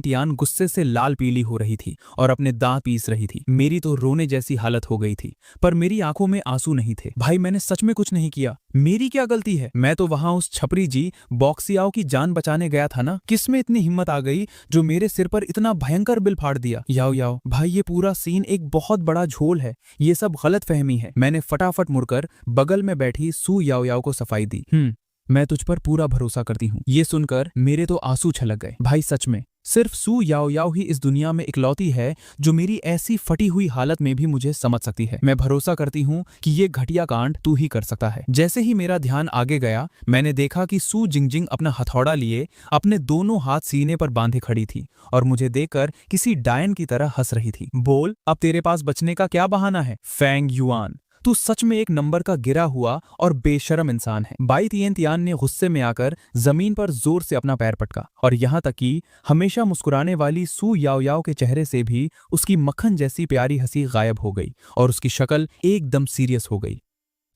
Tian गुस्से से लाल पीली हो रही थी और अपने दांत पीस रही थी। मेरी तो रोने जैसी हालत हो गई थी, पर मेरी आंखों में आंसू नहीं थे। भाई मैंने सच में कुछ नहीं किया, मेरी क्या गलती है? मैं तो वहां उस छपरी जी बॉक्सियाओ की जान बचाने गया था ना। किसमें इतनी हिम्मत आ गई जो मेरे सिर पर इतना भयंकर बिल फाड़ दिया? याओ याओ भाई, ये पूरा सीन एक बहुत बड़ा झोल है, ये सब गलत फहमी है। मैंने फटाफट मुड़कर बगल में बैठी सू याओ याओ को सफाई दी। मैं तुझ पर पूरा भरोसा करती हूँ। ये सुनकर मेरे तो आंसू छलक गए। भाई सच में सिर्फ सू याओ याओ ही इस दुनिया में इकलौती है जो मेरी ऐसी फटी हुई हालत में भी मुझे समझ सकती है। मैं भरोसा करती हूँ कि ये घटिया कांड तू ही कर सकता है। जैसे ही मेरा ध्यान आगे गया, मैंने देखा कि सू जिंगजिंग अपना हथौड़ा लिए अपने दोनों हाथ सीने पर बांधे खड़ी थी और मुझे देखकर किसी डायन की तरह हंस रही थी। बोल, अब तेरे पास बचने का क्या बहाना है? फेंग युआन, तू सच में एक नंबर का गिरा हुआ और बेशरम इंसान है। बाई तियेन तियान ने गुस्से में आकर जमीन पर जोर से अपना पैर पटका और यहाँ तक कि हमेशा मुस्कुराने वाली सू याओ याओ के चेहरे से भी उसकी मक्खन जैसी प्यारी हंसी गायब हो गई और उसकी शक्ल एकदम सीरियस हो गई।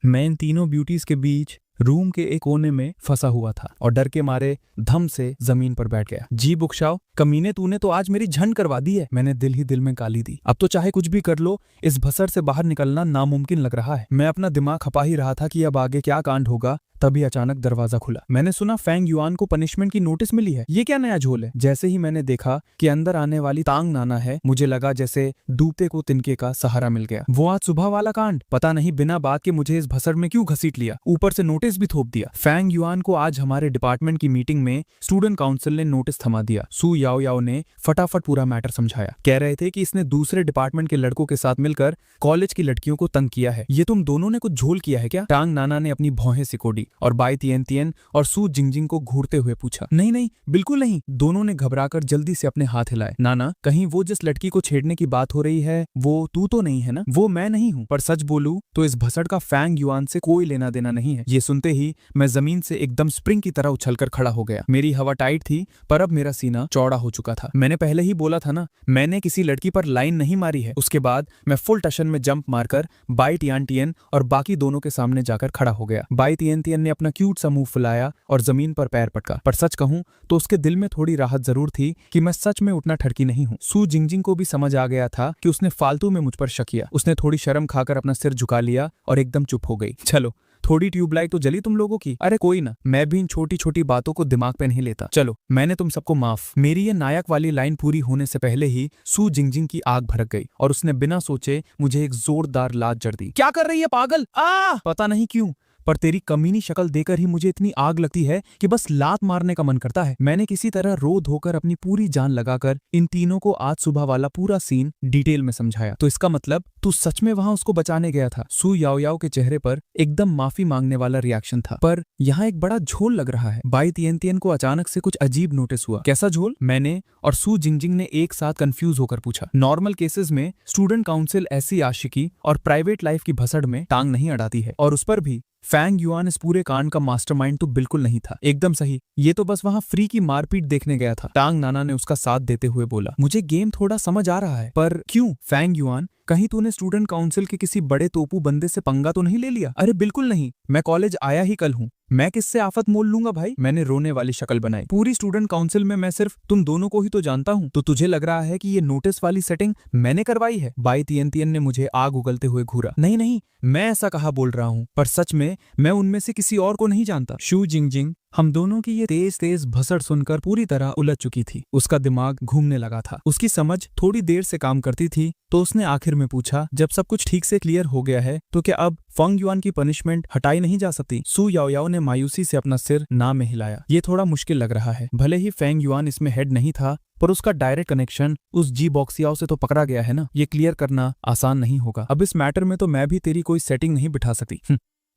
मैं इन तीनों ब्यूटीज के बीच रूम के एक कोने में फंसा हुआ था और डर के मारे धम से जमीन पर बैठ गया। जी बुकशाओ, कमीने तूने तो आज मेरी झंड करवा दी है। मैंने दिल ही दिल में गाली दी। अब तो चाहे कुछ भी कर लो, इस भसड़ से बाहर निकलना नामुमकिन लग रहा है। मैं अपना दिमाग खपा ही रहा था कि अब आगे क्या कांड होगा, तभी अचानक दरवाजा खुला। मैंने सुना फेंग युआन को पनिशमेंट की नोटिस मिली है। ये क्या नया झोल है? जैसे ही मैंने देखा कि अंदर आने वाली तांग नाना है, मुझे लगा जैसे डूबते को तिनके का सहारा मिल गया। वो आज सुबह वाला कांड, पता नहीं बिना बात के मुझे इस भसड़ में क्यों घसीट लिया, ऊपर से नोटिस भी थोप दिया। फेंग युआन को आज हमारे डिपार्टमेंट की मीटिंग में स्टूडेंट काउंसिल ने नोटिस थमा दिया। सू याओ याओ ने फटाफट पूरा मैटर समझाया। कह रहे थे कि इसने दूसरे डिपार्टमेंट के लड़कों के साथ मिलकर कॉलेज की लड़कियों को तंग किया है। ये तुम दोनों ने कुछ झोल किया है क्या? टांग नाना ने अपनी भौहें सिकोड़ी और बाई तियेन तियेन और सू जिंगजिंग को घूरते हुए पूछा। नहीं नहीं, बिल्कुल नहीं। दोनों ने घबराकर जल्दी से अपने हाथ हिलाए। नाना, कहीं वो जिस लड़की को छेड़ने की बात हो रही है वो तू तो नहीं है ना? वो मैं नहीं हूँ, पर सच बोलूं तो इस भसड़ का फेंग युआन से कोई लेना देना नहीं है। ये सुनते ही मैं जमीन से एकदम स्प्रिंग की तरह उछलकर खड़ा हो गया। मेरी हवा टाइट थी, पर अब मेरा सीना चौड़ा हो चुका था। मैंने पहले ही बोला था ना, मैंने किसी लड़की पर लाइन नहीं मारी है। उसके बाद मैं फुल टशन में जंप मारकर बाई तियान तियेन और बाकी दोनों के सामने जाकर खड़ा हो गया। बाई तियेन तियेन ने अपना क्यूट सा मुंह फुलाया और जमीन पर पैर पटका, पर सच कहूं तो उसके दिल में थोड़ी राहत जरूर थी कि मैं सच में उतना ठड़की नहीं हूं। सू जिंगजिंग को भी समझ आ गया था कि उसने फालतू में मुझ पर शक किया। उसने थोड़ी शर्म खाकर अपना सिर झुका लिया और एकदम चुप हो गई। चलो, थोड़ी ट्यूबलाइट तो जली तुम लोगों की। अरे कोई ना, मैं भी इन छोटी छोटी बातों को दिमाग पे नहीं लेता। चलो, मैंने तुम सबको माफ। मेरी ये नायक वाली लाइन पूरी होने से पहले ही सू जिंगजिंग की आग भड़क गई और उसने बिना सोचे मुझे एक जोरदार लात जड़ दी। क्या कर रही है पागल? पता नहीं क्यों, पर तेरी कमीनी शक्ल देखकर ही मुझे इतनी आग लगती है कि बस लात मारने का मन करता है। मैंने किसी तरह रो धोकर अपनी पूरी जान लगाकर इन तीनों को आज सुबह वाला पूरा सीन डिटेल में समझाया। तो इसका मतलब तू सच में वहां उसको बचाने गया था? सू याओ याओ के चेहरे पर एकदम माफी मांगने वाला रिएक्शन था, पर यहाँ एक बड़ा झोल लग रहा है। बाई तियेन तियेन को अचानक से कुछ अजीब नोटिस हुआ। कैसा झोल? मैंने और सू जिंगजिंग ने एक साथ कंफ्यूज होकर पूछा। नॉर्मल केसेस में स्टूडेंट काउंसिल ऐसी आशिकी और प्राइवेट लाइफ की भसड़ में टांग नहीं अड़ाती है, और उस पर भी फेंग युआन इस पूरे कांड का मास्टरमाइंड तो बिल्कुल नहीं था। एकदम सही, ये तो बस वहां फ्री की मारपीट देखने गया था। टांग नाना ने उसका साथ देते हुए बोला। मुझे गेम थोड़ा समझ आ रहा है, पर क्यों? फेंग युआन, कहीं तूने स्टूडेंट काउंसिल के किसी बड़े तोपू बंदे से पंगा तो नहीं ले लिया? अरे बिल्कुल नहीं, मैं कॉलेज आया ही कल हूँ, मैं किससे आफत मोल लूंगा भाई? मैंने रोने वाली शक्ल बनाई। पूरी स्टूडेंट काउंसिल में मैं सिर्फ तुम दोनों को ही तो जानता हूँ, तो तुझे लग रहा है कि ये नोटिस वाली सेटिंग मैंने करवाई है? बाई तियेन तियेन ने मुझे आग उगलते हुए घूरा। नहीं नहीं, मैं ऐसा कहा बोल रहा हूँ, पर सच में मैं उनमें से किसी और को नहीं जानता। शू जिंगजिंग हम दोनों की ये तेज तेज भसड़ सुनकर पूरी तरह उलझ चुकी थी। उसका दिमाग घूमने लगा था। उसकी समझ थोड़ी देर से काम करती थी, तो उसने आखिर में पूछा, जब सब कुछ ठीक से क्लियर हो गया है तो क्या अब फेंग युआन की पनिशमेंट हटाई नहीं जा सकती? सू याओ याओ ने मायूसी से अपना सिर ना में हिलाया। ये थोड़ा मुश्किल लग रहा है। भले ही फेंग युआन इसमें हेड नहीं था, पर उसका डायरेक्ट कनेक्शन उस जी बॉक्सियाओ से तो पकड़ा गया है ना। ये क्लियर करना आसान नहीं होगा। अब इस मैटर में तो मैं भी तेरी कोई सेटिंग नहीं बिठा सकती।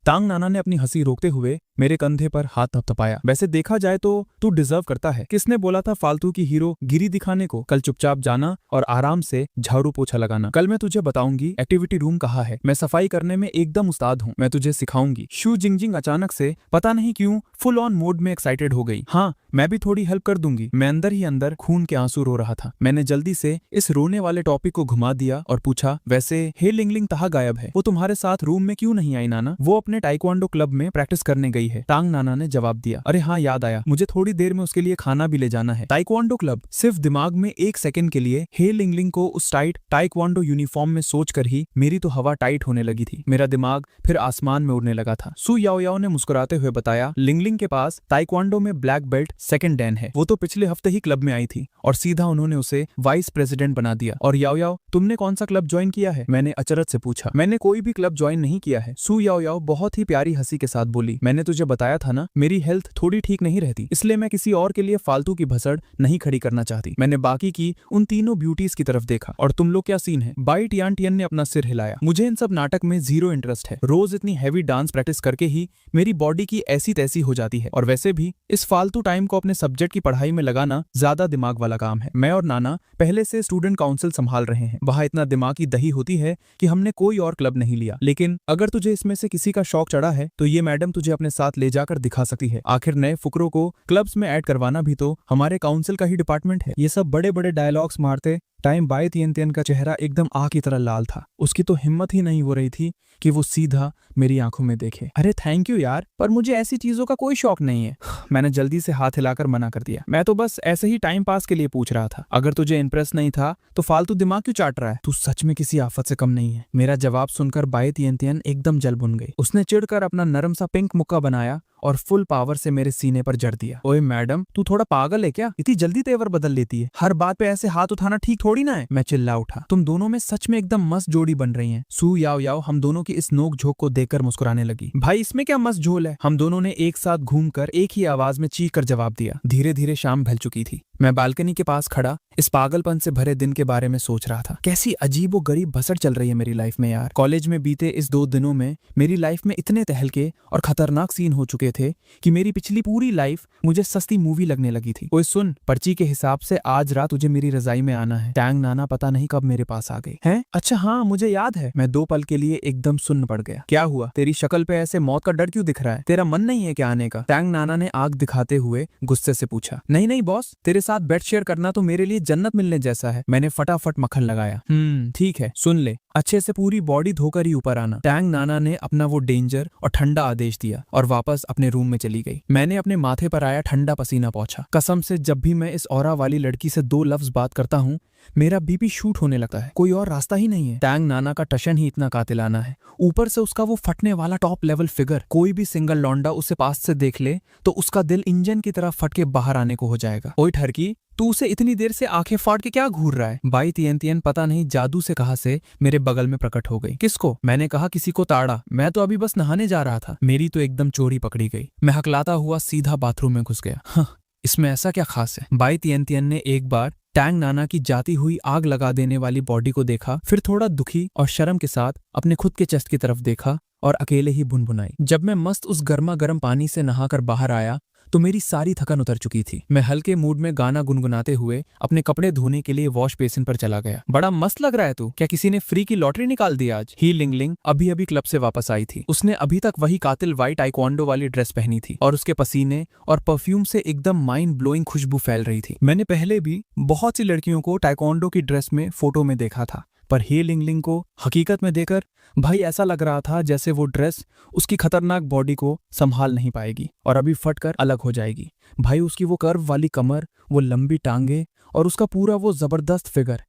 टांग नाना ने अपनी हंसी रोकते हुए मेरे कंधे पर हाथ थपथपाया। वैसे देखा जाए तो तू डिजर्व करता है। किसने बोला था फालतू की हीरो गिरी दिखाने को? कल चुपचाप जाना और आराम से झाड़ू पोछा लगाना। कल मैं तुझे बताऊंगी एक्टिविटी रूम कहाँ है। मैं सफाई करने में एकदम उस्ताद हूँ, मैं तुझे सिखाऊंगी। शू जिंगजिंग अचानक से पता नहीं क्यों फुल ऑन मोड में एक्साइटेड हो गई। हाँ, मैं भी थोड़ी हेल्प कर दूंगी। मैं अंदर ही अंदर खून के आंसू रो रहा था। मैंने जल्दी से इस रोने वाले टॉपिक को घुमा दिया और पूछा, वैसे हे लिंगलिंग कहाँ गायब है? वो तुम्हारे साथ रूम में क्यों नहीं आई नाना? वो अपने अपने ताइक्वांडो क्लब में प्रैक्टिस करने गई है। टांग नाना ने जवाब दिया, अरे हाँ याद आया, मुझे थोड़ी देर में उसके लिए खाना भी ले जाना है। Taekwondo club. सिर्फ दिमाग में एक सेकंड के लिए हे लिंगलिंग को उस टाइट ताइक्वांडो यूनिफॉर्म में सोचकर ही मेरी तो हवा टाइट होने लगी थी। मेरा दिमाग फिर आसमान में उड़ने लगा था। सु याओ याओ ने मुस्कुराते हुए बताया, लिंगलिंग के पास ताइक्वांडो में ब्लैक बेल्ट सेकंड डैन है। वो तो पिछले हफ्ते ही क्लब में आई थी और सीधा उन्होंने उसे वाइस प्रेसिडेंट बना दिया। और याओ याओ, तुमने कौन सा क्लब ज्वाइन किया है? मैंने अचरज से पूछा। मैंने कोई भी क्लब ज्वाइन नहीं किया है। सु याओ याओ बहुत ही प्यारी हंसी के साथ बोली, मैंने तुझे बताया था ना, मेरी हेल्थ थोड़ी ठीक नहीं रहती, इसलिए मैं किसी और के लिए फालतू की भसड़ नहीं खड़ी करना चाहती। मैंने बाकी की उन तीनों ब्यूटीज की तरफ देखा। और तुम लोग क्या सीन है? बाई टियान टियन ने अपना सिर हिलाया। मुझे इन सब नाटक में जीरो इंटरेस्ट है। रोज इतनी हैवी डांस प्रैक्टिस करके ही मेरी बॉडी की ऐसी तैसी हो जाती है, और वैसे भी इस फालतू टाइम को अपने सब्जेक्ट की पढ़ाई में लगाना ज्यादा दिमाग वाला काम है। मैं और नाना पहले से स्टूडेंट काउंसिल संभाल रहे हैं। वहां इतना दिमाग की दही होती है कि हमने कोई और क्लब नहीं लिया। लेकिन अगर तुझे इसमें से किसी का शौक चढ़ा है तो ये मैडम तुझे अपने साथ ले जाकर दिखा सकती है। आखिर नए फुकरों को क्लब्स में ऐड करवाना भी तो हमारे काउंसिल का ही डिपार्टमेंट है। ये सब बड़े बड़े डायलॉग्स मारते टाइम बाई तियन तियन का चेहरा एकदम आग की तरह लाल था। उसकी तो हिम्मत ही नहीं हो रही थी कि वो सीधा मेरी आंखों में देखे। अरे थैंक यू यार, पर मुझे ऐसी चीजों का कोई शौक नहीं है। मैंने जल्दी से हाथ हिलाकर मना कर दिया। मैं तो बस ऐसे ही टाइम पास के लिए पूछ रहा था। अगर तुझे इंप्रेस नहीं था तो फालतू दिमाग क्यों चाट रहा है? तू सच में किसी आफत से कम नहीं है। मेरा जवाब सुनकर बाई तियन तियन एकदम जल भुन गई। उसने चिढ़कर अपना नरम सा पिंक मुक्का बनाया और फुल पावर से मेरे सीने पर जड़ दिया। ओए मैडम, तू थोड़ा पागल है क्या? इतनी जल्दी तेवर बदल लेती है। हर बात पे ऐसे हाथ उठाना ठीक थोड़ी ना है। मैं चिल्ला उठा। तुम दोनों में सच में एकदम मस्त जोड़ी बन रही हैं। सु याओ याओ हम दोनों की इस नोक झोंक को देखकर मुस्कुराने लगी। भाई इसमें क्या मस्त झोल है? हम दोनों ने एक साथ घूमकर एक ही आवाज में चीख कर जवाब दिया। धीरे धीरे शाम ढल चुकी थी। मैं बालकनी के पास खड़ा इस पागलपन से भरे दिन के बारे में सोच रहा था। कैसी अजीब व गरीब भसड़ चल रही है मेरी लाइफ में यार। कॉलेज में बीते इस 2 दिनों में मेरी लाइफ में इतने तहलके और खतरनाक सीन हो चुके थे कि मेरी पिछली पूरी लाइफ मुझे सस्ती मूवी लगने लगी थी। ओए सुन, पर्ची के हिसाब से आज रात तुझे मेरी रजाई में आना है। टैंग नाना पता नहीं कब मेरे पास आ गई है। अच्छा हाँ, मुझे याद है। मैं 2 पल के लिए एकदम सुन्न पड़ गया। क्या हुआ? तेरी शक्ल पे ऐसे मौत का डर क्यों दिख रहा है? तेरा मन नहीं है क्या आने का? टैंग नाना ने आग दिखाते हुए गुस्से से पूछा। नहीं नहीं बॉस, तेरे साथ बेड शेयर करना तो मेरे लिए जन्नत मिलने जैसा है। मैंने फटाफट मक्खन लगाया। ठीक है, सुन ले, अच्छे से पूरी बॉडी धोकर ही ऊपर आना। टैंग नाना ने अपना वो डेंजर और ठंडा आदेश दिया और वापस अपने रूम में चली गई। मैंने अपने माथे पर आया ठंडा पसीना पोंछा। कसम से जब भी मैं इस ऑरा वाली लड़की से 2 लफ्ज बात करता हूँ मेरा बीपी शूट होने लगता है। कोई और रास्ता ही नहीं है। टैंग नाना का टशन ही इतना कातिलाना है, ऊपर से उसका वो फटने वाला टॉप लेवल फिगर। कोई भी सिंगल लौंडा उसे पास से देख ले तो उसका दिल इंजन की तरह फट के बाहर आने को हो जाएगा। ओए ठरकी, तू उसे इतनी देर से आंखें फाड़ के क्या घूर रहा है? बाई तियन तियन पता नहीं जादू से कहां से मेरे बगल में प्रकट हो गई। किसको? मैंने कहा किसी को ताड़ा। मैं तो अभी बस नहाने जा रहा था। मेरी तो एकदम चोरी पकड़ी गई। मैं हकलाता हुआ सीधा बाथरूम में घुस गया। इसमें ऐसा क्या खास है? बाई तियन तियन ने एक बार टैंग नाना की जाती हुई आग लगा देने वाली बॉडी को देखा, फिर थोड़ा दुखी और शर्म के साथ अपने खुद के चेस्ट की तरफ देखा और अकेले ही भुनभुनाई। जब मैं मस्त उस गर्मा गर्म पानी से नहाकर बाहर आया तो मेरी सारी थकन उतर चुकी थी। मैं हल्के मूड में गाना गुनगुनाते हुए अपने कपड़े धोने के लिए वॉश बेसिन पर चला गया। बड़ा मस्त लग रहा है तू। क्या किसी ने फ्री की लॉटरी निकाल दी आज? ही लिंगलिंग अभी अभी क्लब से वापस आई थी। उसने अभी तक वही कातिल वाइट ताइक्वांडो वाली ड्रेस पहनी थी और उसके पसीने और परफ्यूम से एकदम माइंड ब्लोइंग खुशबू फैल रही थी। मैंने पहले भी बहुत सी लड़कियों को ताइक्वांडो की ड्रेस में फोटो में देखा था, पर हे लिंगलिंग को हकीकत में देखकर भाई ऐसा लग रहा था जैसे वो ड्रेस उसकी खतरनाक बॉडी को संभाल नहीं पाएगी और अभी फटकर अलग हो जाएगी। भाई उसकी वो कर्व वाली कमर, वो लंबी टांगे और उसका पूरा वो जबरदस्त फिगर।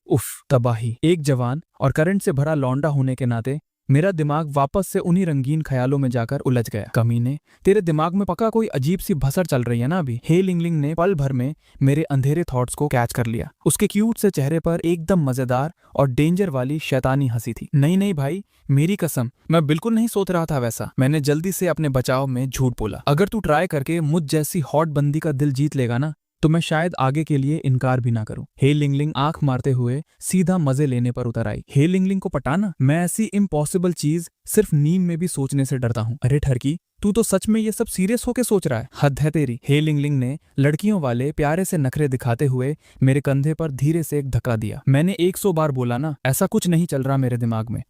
उफ, तबाही। एक जवान और करंट से भरा लौंडा होने के नाते मेरा दिमाग वापस से उन्हीं रंगीन ख्यालों में जाकर उलझ गया। कमीने, तेरे दिमाग में पक्का कोई अजीब सी भसड़ चल रही है ना अभी। हे लिंगलिंग ने पल भर में मेरे अंधेरे थॉट्स को कैच कर लिया। उसके क्यूट से चेहरे पर एकदम मजेदार और डेंजर वाली शैतानी हंसी थी। नहीं नहीं भाई, मेरी कसम, मैं बिल्कुल नहीं सोच रहा था वैसा। मैंने जल्दी से अपने बचाव में झूठ बोला। अगर तू ट्राई करके मुझ जैसी हॉट बंदी का दिल जीत लेगा ना तो मैं शायद आगे के लिए इनकार भी ना करूं। हे लिंगलिंग आंख मारते हुए सीधा मजे लेने पर उतर आई। हे लिंगलिंग को पटाना, मैं ऐसी इम्पॉसिबल चीज सिर्फ नींद में भी सोचने से डरता हूं। अरे ठरकी, तू तो सच में ये सब सीरियस होके सोच रहा है? हद है तेरी। हे लिंगलिंग ने लड़कियों वाले प्यारे से नखरे दिखाते हुए मेरे कंधे पर धीरे से एक धक्का दिया। मैंने 100 बार बोला ना, ऐसा कुछ नहीं चल रहा मेरे दिमाग में।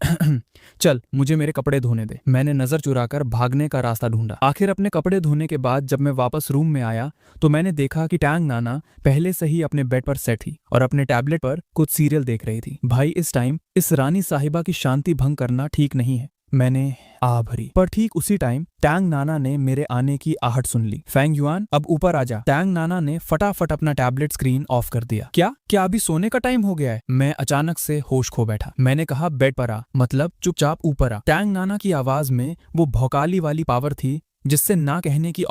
चल मुझे मेरे कपड़े धोने दे। मैंने नजर चुराकर भागने का रास्ता ढूंढा। आखिर अपने कपड़े धोने के बाद जब मैं वापस रूम में आया तो मैंने देखा कि टैंग नाना पहले से ही अपने बेड पर सेट थी और अपने टैबलेट पर कुछ सीरियल देख रही थी। भाई इस टाइम इस रानी साहिबा की शांति भंग करना ठीक नहीं है। मैंने आ भरी। पर ठीक उसी टाइम टैंग नाना ने मेरे आने की आहट सुन ली। फैंग युआन, अब ऊपर आ जा। टैंग नाना ने फटाफट अपना टैबलेट स्क्रीन ऑफ कर दिया। क्या क्या अभी सोने का टाइम हो गया है? मैं अचानक से होश खो बैठा। मैंने कहा बेड पर आ, मतलब चुपचाप ऊपर आ। टैंग नाना की आवाज में वो भौकाली वाली पावर थी जिससे ना कहने की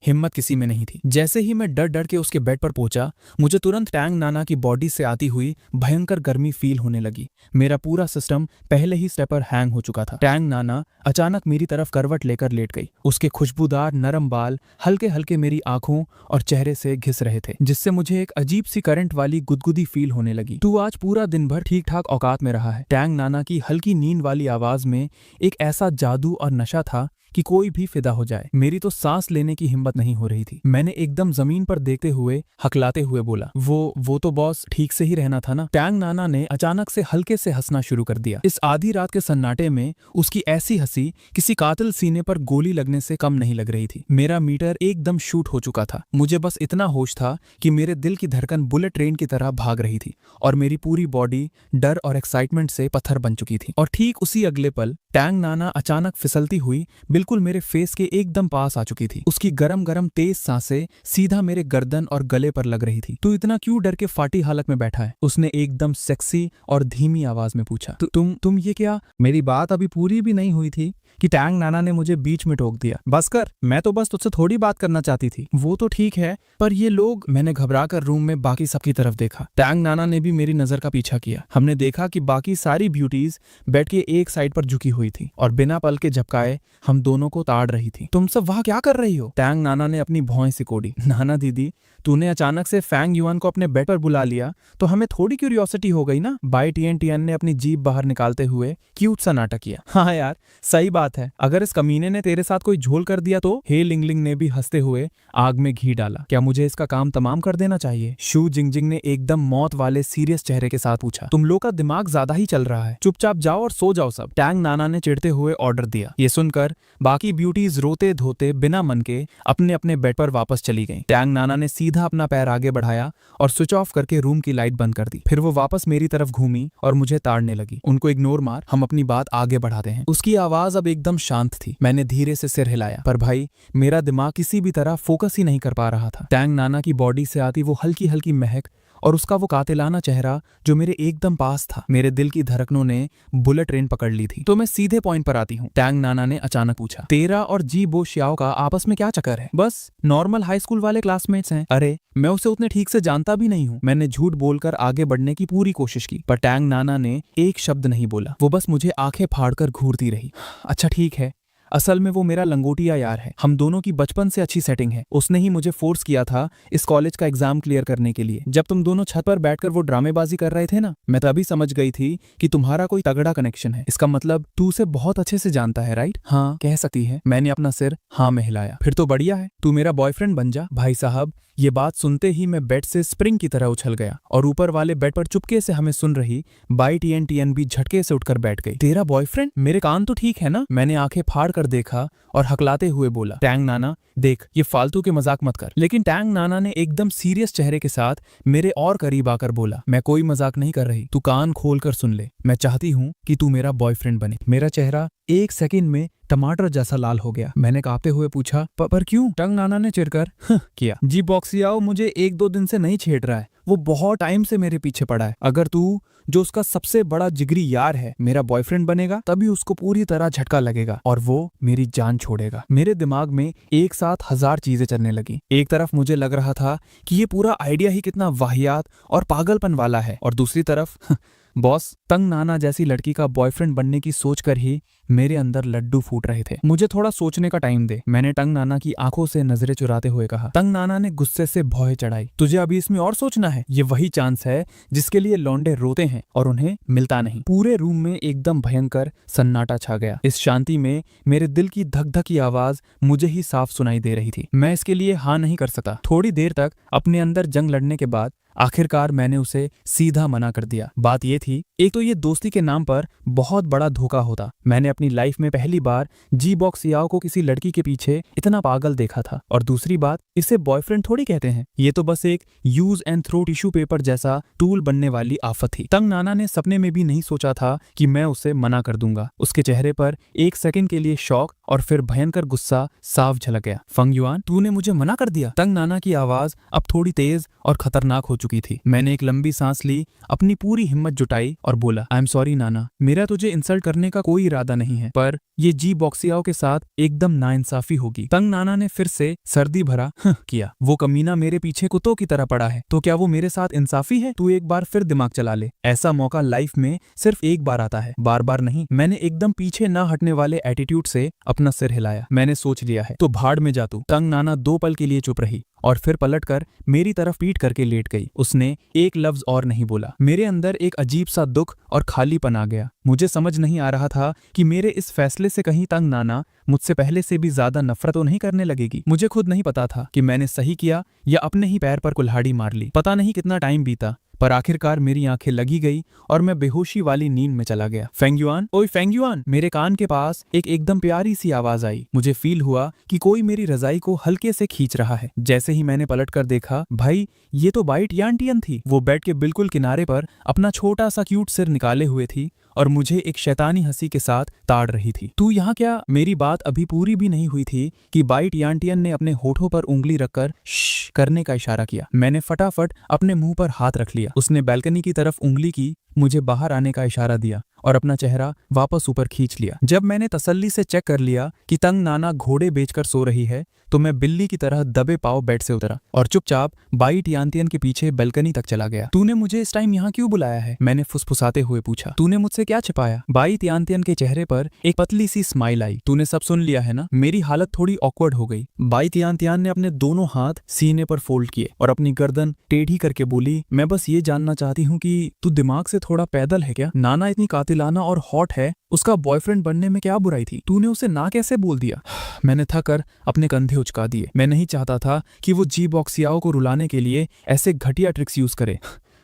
हिम्मत किसी में नहीं थी। जैसे ही मैं डर डर के उसके बेड पर पहुंचा, मुझे तुरंत टैंग नाना की बॉडी से आती हुई भयंकर गर्मी फील होने लगी। मेरा पूरा सिस्टम पहले ही स्टेप पर हैंग हो चुका था। टैंग नाना अचानक मेरी तरफ करवट लेकर लेट गई। उसके खुशबूदार नरम बाल हल्के हल्के मेरी आंखों और चेहरे से घिस रहे थे, जिससे मुझे एक अजीब सी करंट वाली गुदगुदी फील होने लगी। तू आज पूरा दिन भर ठीक ठाक औकात में रहा है। टैंग नाना की हल्की नींद वाली आवाज में एक ऐसा जादू और नशा था कि कोई भी फिदा हो जाए। मेरी तो सांस लेने की हिम्मत नहीं हो रही थी। मैंने एकदम जमीन पर देखते हुए हकलाते हुए बोला, वो तो बॉस ठीक से ही रहना था ना। टैंग नाना ने अचानक से हल्के से हंसना शुरू कर दिया। इस आधी रात के सन्नाटे में उसकी ऐसी हंसी किसी कातिल सीने पर गोली लगने से कम नहीं लग रही थी। मेरा मीटर एकदम शूट हो चुका था। मुझे बस इतना होश था कि मेरे दिल की धड़कन बुलेट ट्रेन की तरह भाग रही थी और मेरी पूरी बॉडी डर और एक्साइटमेंट से पत्थर बन चुकी थी। और ठीक उसी अगले पल टैंग नाना अचानक फिसलती हुई बिल्कुल मेरे फेस के एकदम पास आ चुकी थी। उसकी गरम गरम तेज सांसें सीधा मेरे गर्दन और गले पर लग रही थी। तू इतना क्यों डर के फाटी हालत में बैठा है? उसने एकदम सेक्सी और धीमी आवाज में पूछा। तुम ये क्या? मेरी बात अभी पूरी भी नहीं हुई थी कि टैंग नाना ने मुझे बीच में टोक दिया। बस कर, मैं तो बस तुझसे थोड़ी बात करना चाहती थी। वो तो ठीक है, पर ये लोग। मैंने घबरा कर रूम में बाकी सबकी तरफ देखा। टैंग नाना ने भी मेरी नजर का पीछा किया। हमने देखा कि बाकी सारी ब्यूटीज बेड के एक साइड पर झुकी हुई थी और बिना पल के झपकाए हम दोनों को ताड़ रही थी। तुम सब वहां क्या कर रही हो? टैंग नाना ने अपनी भौं सिकोड़ी। नाना दीदी, तूने अचानक से फैंग युआन को अपने बेड पर बुला लिया तो हमें थोड़ी क्यूरियोसिटी हो गई ना। बाई टियन टियन ने अपनी जीभ बाहर निकालते हुए क्यूट सा नाटक किया। हाँ यार, सही बात है। अगर इस कमीने ने तेरे साथ कोई झोल कर दिया तो? हे लिंगलिंग ने भी हंसते हुए आग में घी डाला। क्या मुझे इसका काम तमाम कर देना चाहिए? शू जिंगजिंग ने एकदम मौत वाले सीरियस चेहरे के साथ पूछा। तुम लोग का दिमाग ज्यादा ही चल रहा है। चुपचाप जाओ और सो जाओ सब, टैंग नाना ने चिढ़ते हुए ऑर्डर दिया। ये सुनकर बाकी ब्यूटीज रोते धोते बिना मन के अपने अपने बेड पर वापस चली गईं। टैंग नाना ने सीधा अपना पैर आगे बढ़ाया और स्विच ऑफ करके रूम की लाइट बंद कर दी। फिर वो वापस मेरी तरफ घूमी और मुझे ताड़ने लगी। उनको इग्नोर मार, हम अपनी बात आगे बढ़ाते हैं। उसकी आवाज अब एकदम शांत थी। मैंने धीरे से सिर हिलाया, पर भाई मेरा दिमाग किसी भी तरह फोकस ही नहीं कर पा रहा था। टैंग नाना की बॉडी से आती वो हल्की हल्की महक और उसका वो कातिलाना चेहरा जो मेरे एकदम पास था। मेरे दिल की धड़कनों ने बुलेट ट्रेन पकड़ ली थी। तो मैं सीधे पॉइंट पर आती हूँ। टैंग नाना ने अचानक पूछा। तेरा और जी बो श्याओ का आपस में क्या चक्कर है? बस नॉर्मल हाई स्कूल वाले क्लासमेट्स हैं। अरे मैं उसे उतने ठीक से जानता भी नहीं हूँ। मैंने झूठ बोलकर आगे बढ़ने की पूरी कोशिश की, पर टैंग नाना ने एक शब्द नहीं बोला। वो बस मुझे आंखें फाड़कर घूरती रही। अच्छा ठीक है, असल में वो मेरा लंगोटिया यार है। हम दोनों की बचपन से अच्छी सेटिंग है। उसने ही मुझे फोर्स किया था इस कॉलेज का एग्जाम क्लियर करने के लिए। जब तुम दोनों छत पर बैठकर वो ड्रामेबाजी कर रहे थे ना, मैं तभी समझ गई थी कि तुम्हारा कोई तगड़ा कनेक्शन है। इसका मतलब तू उसे बहुत अच्छे से जानता है, राइट? हाँ कह सकती है। मैंने अपना सिर हाँ में हिलाया। फिर तो बढ़िया है, तू मेरा बॉयफ्रेंड बन जा। भाई साहब, ये बात सुनते ही मैं बेड से स्प्रिंग की तरह उछल गया और ऊपर वाले बेड पर चुपके से हमें सुन रही बाई टियन टियन भी झटके से उठकर बैठ गई। तेरा बॉयफ्रेंड? मेरे कान तो ठीक है ना? मैंने आंखें फाड़ कर देखा और हकलाते हुए बोला। टैंग नाना देख, ये फालतू के मजाक मत कर। लेकिन टैंग नाना ने एकदम सीरियस चेहरे के साथ मेरे और करीब आकर बोला, मैं कोई मजाक नहीं कर रही, तू कान खोल कर सुन ले। मैं चाहती हूँ कि तू मेरा बॉयफ्रेंड बने। मेरा चेहरा एक सेकंड में टमाटर जैसा लाल हो गया। मैंने कांपते हुए पूछा, पर क्यों? टंग नाना ने चिढ़कर किया। जी बॉक्सियाओ मुझे 1-2 दिन से नहीं छेड़ रहा है, वो बहुत टाइम से मेरे पीछे पड़ा है। अगर तू, जो उसका सबसे बड़ा जिगरी यार है, मेरा बॉयफ्रेंड बनेगा, तभी उसको पूरी तरह झटका लगेगा और वो मेरी जान छोड़ेगा। मेरे दिमाग में एक साथ 1000 चीजें चलने लगी। एक तरफ मुझे लग रहा था कि ये पूरा आइडिया ही कितना वाहियात और पागलपन वाला है, और दूसरी तरफ बॉस, तंग नाना जैसी लड़की का बॉयफ्रेंड बनने की सोचकर ही मेरे अंदर लड्डू फूट रहे थे। मुझे थोड़ा सोचने का टाइम दे, मैंने टंग नाना की आंखों से नजरें चुराते हुए कहा। तंग नाना ने गुस्से से भौहें चढ़ाई। तुझे अभी इसमें और सोचना है? ये वही चांस है जिसके लिए लौंडे रोते हैं और उन्हें मिलता नहीं। पूरे रूम में एकदम भयंकर सन्नाटा छा गया। इस शांति में मेरे दिल की धक धक की आवाज मुझे ही साफ सुनाई दे रही थी। मैं इसके लिए हाँ नहीं कर सकता। थोड़ी देर तक अपने अंदर जंग लड़ने के बाद आखिरकार मैंने उसे सीधा मना कर दिया। बात ये थी, एक तो ये दोस्ती के नाम पर बहुत बड़ा धोखा होता। मैंने अपनी लाइफ में पहली बार जी बॉक्स याओ को किसी लड़की के पीछे इतना पागल देखा था, और दूसरी बात, इसे बॉयफ्रेंड थोड़ी कहते हैं, ये तो बस एक use and throw tissue paper जैसा टूल बनने वाली आफत थी। तंग नाना ने सपने में भी नहीं सोचा था कि मैं उसे मना कर दूंगा। उसके चेहरे पर एक सेकंड के लिए शौक और फिर भयंकर गुस्सा साफ झलक गया। फंग युआन, तूने मुझे मना कर दिया? तंग नाना की आवाज अब थोड़ी तेज और खतरनाक हो चुकी थी। मैंने एक लंबी सांस ली, अपनी पूरी हिम्मत जुटाई और बोला, आई एम सॉरी नाना, मेरा तुझे इंसल्ट करने का कोई इरादा नहीं है, पर ये जी बॉक्सियाओ के साथ एकदम नाइंसाफी होगी। तंग नाना ने फिर से सर्दी भरा किया। वो कमीना मेरे पीछे कुत्तों की तरह पड़ा है, तो क्या वो मेरे साथ इंसाफी है? तू एक बार फिर दिमाग चला ले, ऐसा मौका लाइफ में सिर्फ एक बार आता है, बार बार नहीं। मैंने एकदम पीछे ना हटने वाले एटीट्यूड से अपना सिर हिलाया। मैंने सोच लिया है, तो भाड़ में जा तू। तंग नाना 2 पल के लिए चुप रही और फिर पलटकर मेरी तरफ पीठ करके लेट गई। उसने एक लफ्ज और नहीं बोला। मेरे अंदर एक अजीब सा दुख और खालीपन आ गया। मुझे समझ नहीं आ रहा था कि मेरे इस फैसले से कहीं तंग नाना मुझसे पहले से भी ज्यादा नफरत तो नहीं करने लगेगी। मुझे खुद नहीं पता था कि मैंने सही किया या अपने ही पैर पर कुल्हाड़ी मार ली। पता नहीं कितना टाइम बीता, पर आखिरकार मेरी आंखें लगी गई और मैं बेहोशी वाली नींद में चला गया। फेंग युआन, ओए फेंग युआन, मेरे कान के पास एक एकदम प्यारी सी आवाज आई। मुझे फील हुआ कि कोई मेरी रजाई को हल्के से खींच रहा है। जैसे ही मैंने पलटकर देखा, भाई ये तो बाई टियान थी। वो बेड के बिल्कुल किनारे पर अपना छोटा सा क्यूट सिर निकाले हुए थी और मुझे एक शैतानी हंसी के साथ ताड़ रही थी। तू यहाँ क्या? मेरी बात अभी पूरी भी नहीं हुई थी कि बाई टियान ने अपने होठों पर उंगली रखकर श्श करने का इशारा किया। मैंने फटाफट अपने मुंह पर हाथ रख लिया। उसने बैल्कनी की तरफ उंगली की, मुझे बाहर आने का इशारा दिया और अपना चेहरा वापस ऊपर खींच लिया। जब मैंने तसल्ली से चेक कर लिया कि तंग नाना घोड़े बेचकर सो रही है, तो मैं बिल्ली की तरह दबे पांव बेड से उतरा और चुपचाप बाई टियान के पीछे बैल्कनी तक चला गया। तूने मुझे इस टाइम यहाँ क्यों बुलाया है? मैंने फुसफुसाते हुए पूछा। तूने मुझसे क्या छिपाया? बाई टियान के चेहरे पर एक पतली सी स्माइल आई। तूने सब सुन लिया है ना? मेरी हालत थोड़ी ऑकवर्ड हो गई। बाई टियान ने अपने दोनों हाथ सीने पर फोल्ड किए और अपनी गर्दन टेढ़ी करके बोली, मैं बस ये जानना चाहती हूँ कि तू दिमाग से थोड़ा पैदल है क्या? नाना इतनी कातिलाना और हॉट है, उसका बॉयफ्रेंड बनने में क्या बुराई थी? तूने उसे ना कैसे बोल दिया? मैंने थक कर अपने कंधे उचका दिए। मैं नहीं चाहता था कि वो जी बॉक्सियाओ को रुलाने के लिए ऐसे घटिया ट्रिक्स यूज करे।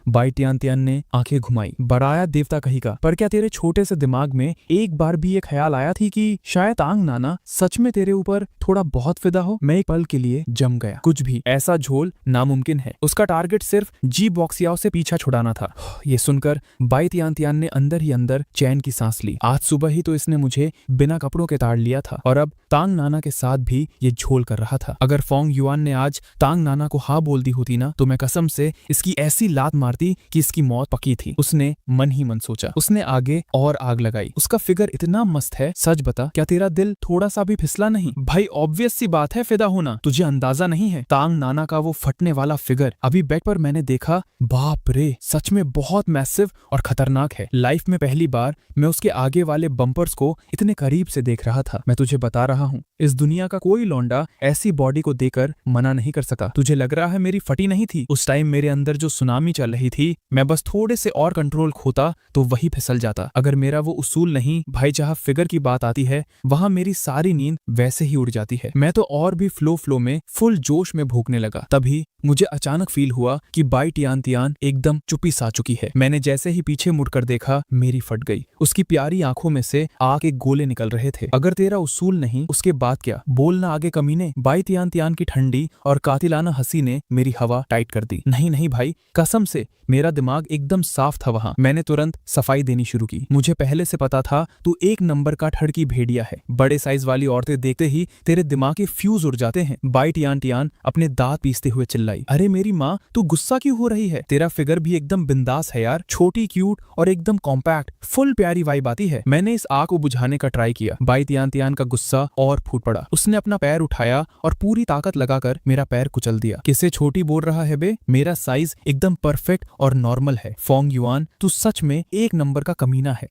बाई टियान ने आंखें घुमाई। बड़ाया देवता कहीं का, पर क्या तेरे छोटे से दिमाग में एक बार भी ये ख्याल आया थी कि शायद तांग नाना सच में तेरे ऊपर थोड़ा बहुत फिदा हो? मैं एक पल के लिए जम गया। कुछ भी, ऐसा झोल नामुमकिन है। उसका टारगेट सिर्फ जी बॉक्सियाओ से पीछा छुड़ाना था। ये सुनकर बाई टियान ने अंदर ही अंदर चैन की सांस ली। आज सुबह ही तो इसने मुझे बिना कपड़ों के ताड़ लिया था और अब तांग नाना के साथ भी ये झोल कर रहा था। अगर फोंग युआन ने आज तांग नाना को हाँ बोल दी होती ना, तो मैं कसम से इसकी ऐसी लात मारती कि इसकी मौत पक्की थी। उसने मन ही मन सोचा। उसने आगे और आग लगाई। उसका फिगर इतना मस्त है, सच बता, क्या तेरा दिल थोड़ा सा भी फिसला नहीं? भाई ऑब्वियस सी बात है फिदा होना, तुझे अंदाजा नहीं है? तांग नाना का वो फटने वाला फिगर अभी बेड पर मैंने देखा। बाप रे, सच में बहुत मैसिव और खतरनाक है। लाइफ में पहली बार मैं उसके आगे वाले बम्पर्स को इतने करीब से देख रहा था। मैं तुझे बता रहा हूँ, इस दुनिया का कोई लौंडा ऐसी बॉडी को देखकर मना नहीं कर सका। तुझे लग रहा है मेरी फटी नहीं थी? उस टाइम मेरे अंदर जो सुनामी चल रही थी, मैं बस थोड़े से और कंट्रोल खोता तो वही फिसल जाता। अगर मेरा वो उसूल नहीं भाई, जहाँ फिगर की बात आती है वहां मेरी सारी नींद वैसे ही उड़ जाती है। मैं तो और भी फ्लो में फुल जोश में भूखने लगा। तभी मुझे अचानक फील हुआ कि बाई टियान एकदम चुप्पी सा चुकी है। मैंने जैसे ही पीछे मुड़कर देखा, मेरी फट गई। उसकी प्यारी आंखों में से आग के गोले निकल रहे थे। अगर तेरा उसूल नहीं, उसके बाद क्या? बोलना आगे कमीने। बाई टियान की ठंडी और कातिलाना हंसी ने मेरी हवा टाइट कर दी। नहीं नहीं भाई, कसम से मेरा दिमाग एकदम साफ था वहां। मैंने तुरंत सफाई देनी शुरू की। मुझे पहले से पता था तू एक नंबर का ठड़की भेड़िया है। बड़े साइज वाली औरतें देखते ही तेरे दिमाग के फ्यूज उड़ जाते हैं। बाई टियान अपने दांत पीसते हुए चिल्लाई, अरे मेरी माँ, तू गुस्सा क्यों हो रही है? तेरा फिगर भी एकदम बिंदास है यार, छोटी क्यूट और एकदम कॉम्पैक्ट, फुल प्यारी वाइब आती है। मैंने इस आग को बुझाने का ट्राई किया। बाई टियान का गुस्सा और फूट पड़ा। उसने अपना पैर उठाया और पूरी ताकत लगाकर मेरा पैर कुचल दिया। किसे छोटी बोल रहा है बे? मेरा साइज एकदम परफेक्ट और नॉर्मल है। फोंग युआन, तू सच में एक नंबर का कमीना है।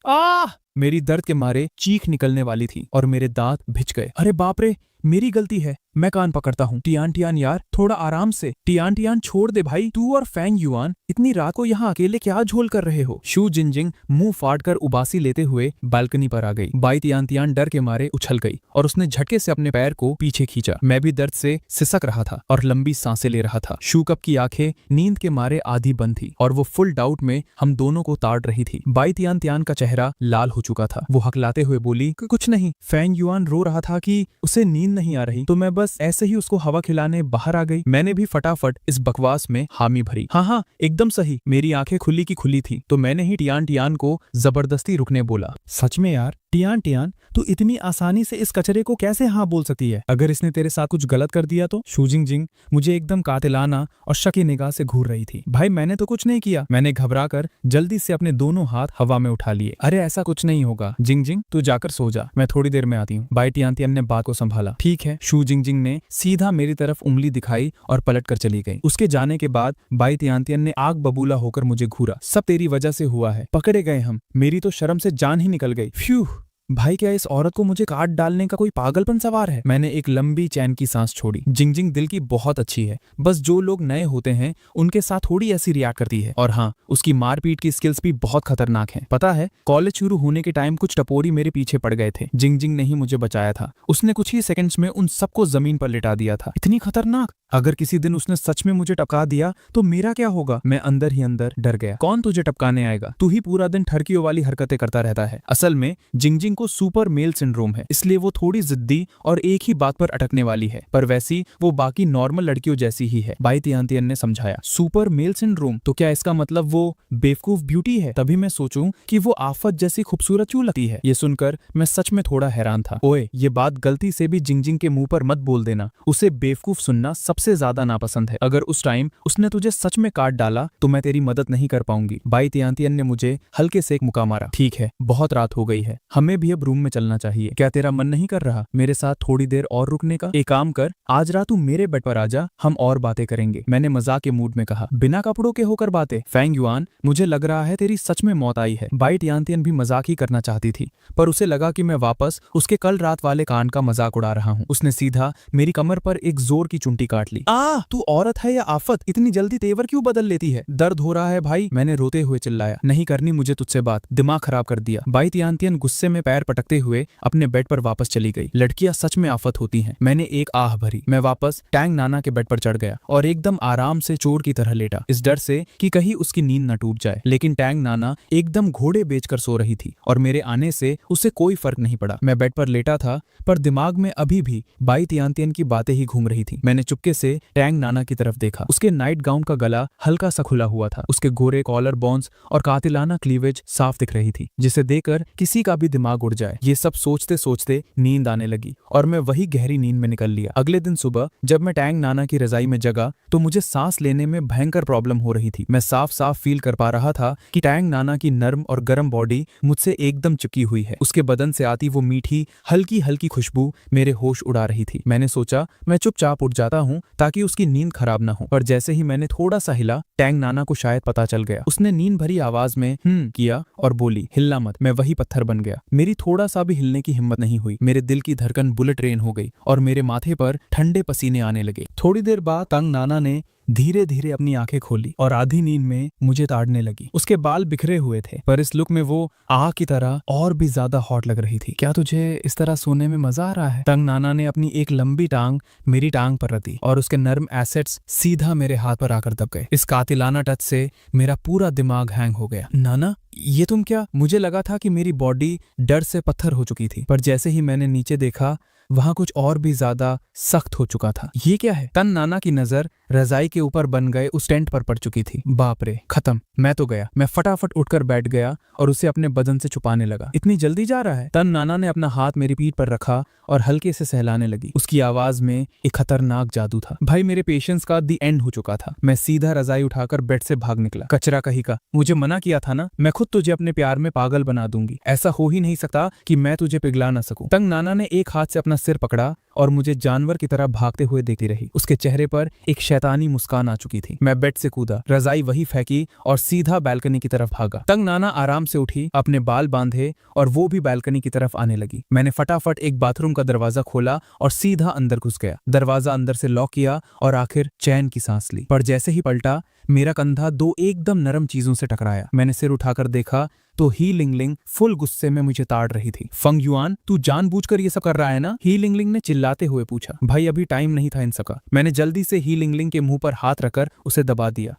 मेरी दर्द के मारे चीख निकलने वाली थी और मेरे दांत भिज गए। अरे बाप रे, मेरी गलती है। मैं कान पकड़ता हूँ। टियान टियान यार थोड़ा आराम से। टियान टियान छोड़ दे भाई। तू और फैंग युआन इतनी रात को यहाँ अकेले क्या झोल कर रहे हो? शू जिनजिंग मुंह फाड़ कर उबासी लेते हुए बालकनी पर आ गई। बाई तियान तियान डर के मारे उछल गई और उसने झटके से अपने पैर को पीछे खींचा। मैं भी दर्द से सिसक रहा था और लंबी सांसें ले रहा था। शू कप की आंखें नींद के मारे आधी बंद थी और वो फुल डाउट में हम दोनों को ताड़ रही थी। बाई तियान तियान का चेहरा लाल हो चुका था। वो हकलाते हुए बोली, कुछ नहीं। फैंग युआन रो रहा था कि उसे नींद नहीं आ रही, तो मैं बस ऐसे ही उसको हवा खिलाने बाहर आ गई। मैंने भी फटाफट इस बकवास में हामी भरी। हाँ एकदम सही। मेरी आंखें खुली की खुली थी तो मैंने ही टियान टियान को जबरदस्ती रुकने बोला। सच में यार टियान टियान तू इतनी आसानी से इस कचरे को कैसे हाँ बोल सकती है? अगर इसने तेरे साथ कुछ गलत कर दिया तो? शू जिनजिंग मुझे एकदम कातिलाना और शकी निगाह से घूर रही थी। भाई मैंने तो कुछ नहीं किया। मैंने घबराकर जल्दी से अपने दोनों हाथ हवा में उठा लिए। अरे ऐसा कुछ नहीं होगा जिंगजिंग, तू जाकर सो जा, मैं थोड़ी देर में आती हूँ। बाई टियान टियान ने बात को संभाला। ठीक है। शू जिनजिंग ने सीधा मेरी तरफ उंगली दिखाई और पलट कर चली गई। उसके जाने के बाद बाई टियान टियान ने आग बबूला होकर मुझे घूरा। सब तेरी वजह से हुआ है, पकड़े गए हम। मेरी तो शर्म से जान ही निकल गई। फ्यू भाई क्या इस औरत को मुझे काट डालने का कोई पागलपन सवार है? मैंने एक लंबी चैन की सांस छोड़ी। जिंगजिंग दिल की बहुत अच्छी है, बस जो लोग नए होते हैं उनके साथ थोड़ी ऐसी रिएक्ट करती है। और हाँ, उसकी मारपीट की स्किल्स भी बहुत खतरनाक हैं। पता है कॉलेज शुरू होने के टाइम कुछ टपोरी मेरे पीछे पड़ गए थे। जिंगजिंग ने ही मुझे बचाया था। उसने कुछ ही सेकंड्स में उन सबको जमीन पर लिटा दिया था। इतनी खतरनाक। अगर किसी दिन उसने सच में मुझे टपका दिया तो मेरा क्या होगा? मैं अंदर ही अंदर डर गया। कौन तुझे टपकाने आएगा? तू ही पूरा दिन ठरकियों वाली हरकतें करता रहता है। असल में जिंगजिंग को सुपर मेल सिंड्रोम है, इसलिए वो थोड़ी जिद्दी और एक ही बात पर अटकने वाली है, पर वैसी वो बाकी नॉर्मल लड़कियों जैसी ही है। बाई तियान तियान ने समझाया। Super male syndrome? तो क्या इसका मतलब वो बेवकूफ ब्यूटी है? तभी मैं सोचूं कि वो आफत जैसी खूबसूरत क्यों लगती है। ये सुनकर मैं सच में थोड़ा हैरान था। ओए, ये बात गलती से भी जिंगजिंग के मुंह पर मत बोल देना। उसे बेवकूफ सुनना सबसे ज्यादा नापसंद है। अगर उस टाइम उसने तुझे सच में काट डाला तो मैं तेरी मदद नहीं कर पाऊंगी। बाई तियान तियान ने मुझे हल्के से एक मुक्का मारा। ठीक है, बहुत रात हो गई है, हमें भी अब रूम में चलना चाहिए। क्या तेरा मन नहीं कर रहा मेरे साथ थोड़ी देर और रुकने का? एक काम कर, आज रात तू मेरे बेड पर आजा, हम और बातें करेंगे। मैंने मजाक के मूड में कहा। बिना कपड़ों के होकर बातें? फैंग युआन, मुझे लग रहा है तेरी सच में मौत आई है। बाई तियान तियान भी मजाक ही करना चाहती थी, पर उसे लगा कि मैं वापस उसके कल रात वाले कान का मजाक उड़ा रहा हूँ। उसने सीधा मेरी कमर पर एक जोर की चुंटी काट ली। तू औरत है या आफत? इतनी जल्दी तेवर क्यों बदल लेती है? दर्द हो रहा है भाई, मैंने रोते हुए चिल्लाया। नहीं करनी मुझे तुझसे बात, दिमाग खराब कर दिया। बाई तियान तियान गुस्से में पैर पटकते हुए अपने बेड पर वापस चली गई। लड़कियां सच में आफत होती हैं। मैंने एक आह भरी। मैं वापस टैंग नाना के बेड पर चढ़ गया और एकदम आराम से चोर की तरह लेटा, इस डर से कि कहीं उसकी नींद न टूट जाए। लेकिन टैंग नाना एकदम घोड़े बेचकर सो रही थी और मेरे आने से उसे कोई फर्क नहीं पड़ा। मैं बेड पर लेटा था, पर दिमाग में अभी भी बाई तियान तियान की बातें ही घूम रही थी। मैंने चुपके से टैंग नाना की तरफ देखा। उसके नाइट गाउन का गला हल्का सा खुला हुआ था। उसके गोरे कॉलर बोन्स और कातिलाना क्लीवेज साफ दिख रही थी, जिसे देखकर किसी का भी दिमाग उड़ जाए। ये सब सोचते सोचते नींद आने लगी और मैं वही गहरी नींद में निकल लिया। अगले दिन सुबह जब मैं टैंग नाना की रजाई में जगा तो मुझे सांस लेने में भयंकर प्रॉब्लम हो रही थी। मैं साफ साफ फील कर पा रहा था कि टैंग नाना की नर्म और गर्म बॉडी मुझसे एकदम चिपकी हुई है। उसके बदन से आती वो मीठी हल्की हल्की खुशबू मेरे होश उड़ा रही थी। मैंने सोचा मैं चुपचाप उठ जाता हूँ ताकि उसकी नींद खराब ना हो, पर जैसे ही मैंने थोड़ा सा हिला, टैंग नाना को शायद पता चल गया। उसने नींद भरी आवाज में किया और बोली, हिलना मत। मैं वही पत्थर बन गया। मेरी थोड़ा सा भी हिलने की हिम्मत नहीं हुई। मेरे दिल की धड़कन बुलेट ट्रेन हो गई और मेरे माथे पर ठंडे पसीने आने लगे। थोड़ी देर बाद टैंग नाना ने धीरे धीरे अपनी आंखें खोली और आधी नींद में मुझे ताड़ने लगी। उसके बाल बिखरे हुए थे, पर इस लुक में वो आग की तरह और भी ज्यादा हॉट लग रही थी। क्या तुझे इस तरह सोने में मजा आ रहा है? टैंग नाना ने अपनी एक लंबी टांग मेरी टांग पर रखी और उसके नर्म एसेट्स सीधा मेरे हाथ पर आकर दब गए। इस कातिलाना टच से मेरा पूरा दिमाग हैंग हो गया। नाना, ये तुम क्या? मुझे लगा था कि मेरी बॉडी डर से पत्थर हो चुकी थी, पर जैसे ही मैंने नीचे देखा वहां कुछ और भी ज्यादा सख्त हो चुका था। ये क्या है? टैंग नाना की नजर रजाई के ऊपर बन गए उस टेंट पर पड़ चुकी थी। बाप रे, खत्म। मैं तो गया। मैं फटाफट उठकर बैठ गया और उसे अपने बदन से छुपाने लगा। इतनी जल्दी जा रहा है? टैंग नाना ने अपना हाथ मेरी पीठ पर रखा और हल्के से सहलाने लगी। उसकी आवाज में एक खतरनाक जादू था। भाई मेरे पेशेंस का दी एंड हो चुका था। मैं सीधा रजाई उठाकर बेड से भाग निकला। कचरा कहीं का, मुझे मना किया था ना, मैं खुद तुझे अपने प्यार में पागल बना दूंगी। ऐसा हो ही नहीं सकता कि मैं तुझे पिघला ना सकूं। तंग नाना ने एक हाथ से अपना सिर पकड़ा और मुझे जानवर की तरह भागते हुए देखती रही। उसके चेहरे पर एक शैतानी मुस्कान आ चुकी थी। मैं बेड से कूदा, रजाई वही फेंकी और सीधा बालकनी की तरफ भागा। तंग नाना आराम से उठी, अपने बाल बांधे और वो भी बालकनी की तरफ आने लगी। मैंने फटाफट एक बाथरूम का दरवाजा खोला और सीधा अंदर घुस गया। दरवाजा अंदर से लॉक किया और आखिर चैन की सांस ली। पर जैसे ही पलटा, मेरा कंधा दो एकदम नरम चीजों से टकराया। मैंने सिर उठाकर देखा तो ही लिंगलिंग फुल गुस्से में मुझे ताड़ रही थी। फंग युआन, तू जानबूझकर ये सब कर रहा है ना? ही लिंगलिंग ने चिल्लाते हुए पूछा। भाई अभी टाइम नहीं था इन सब का। मैंने जल्दी से ही लिंगलिंग के मुंह पर हाथ रखकर उसे दबा दिया।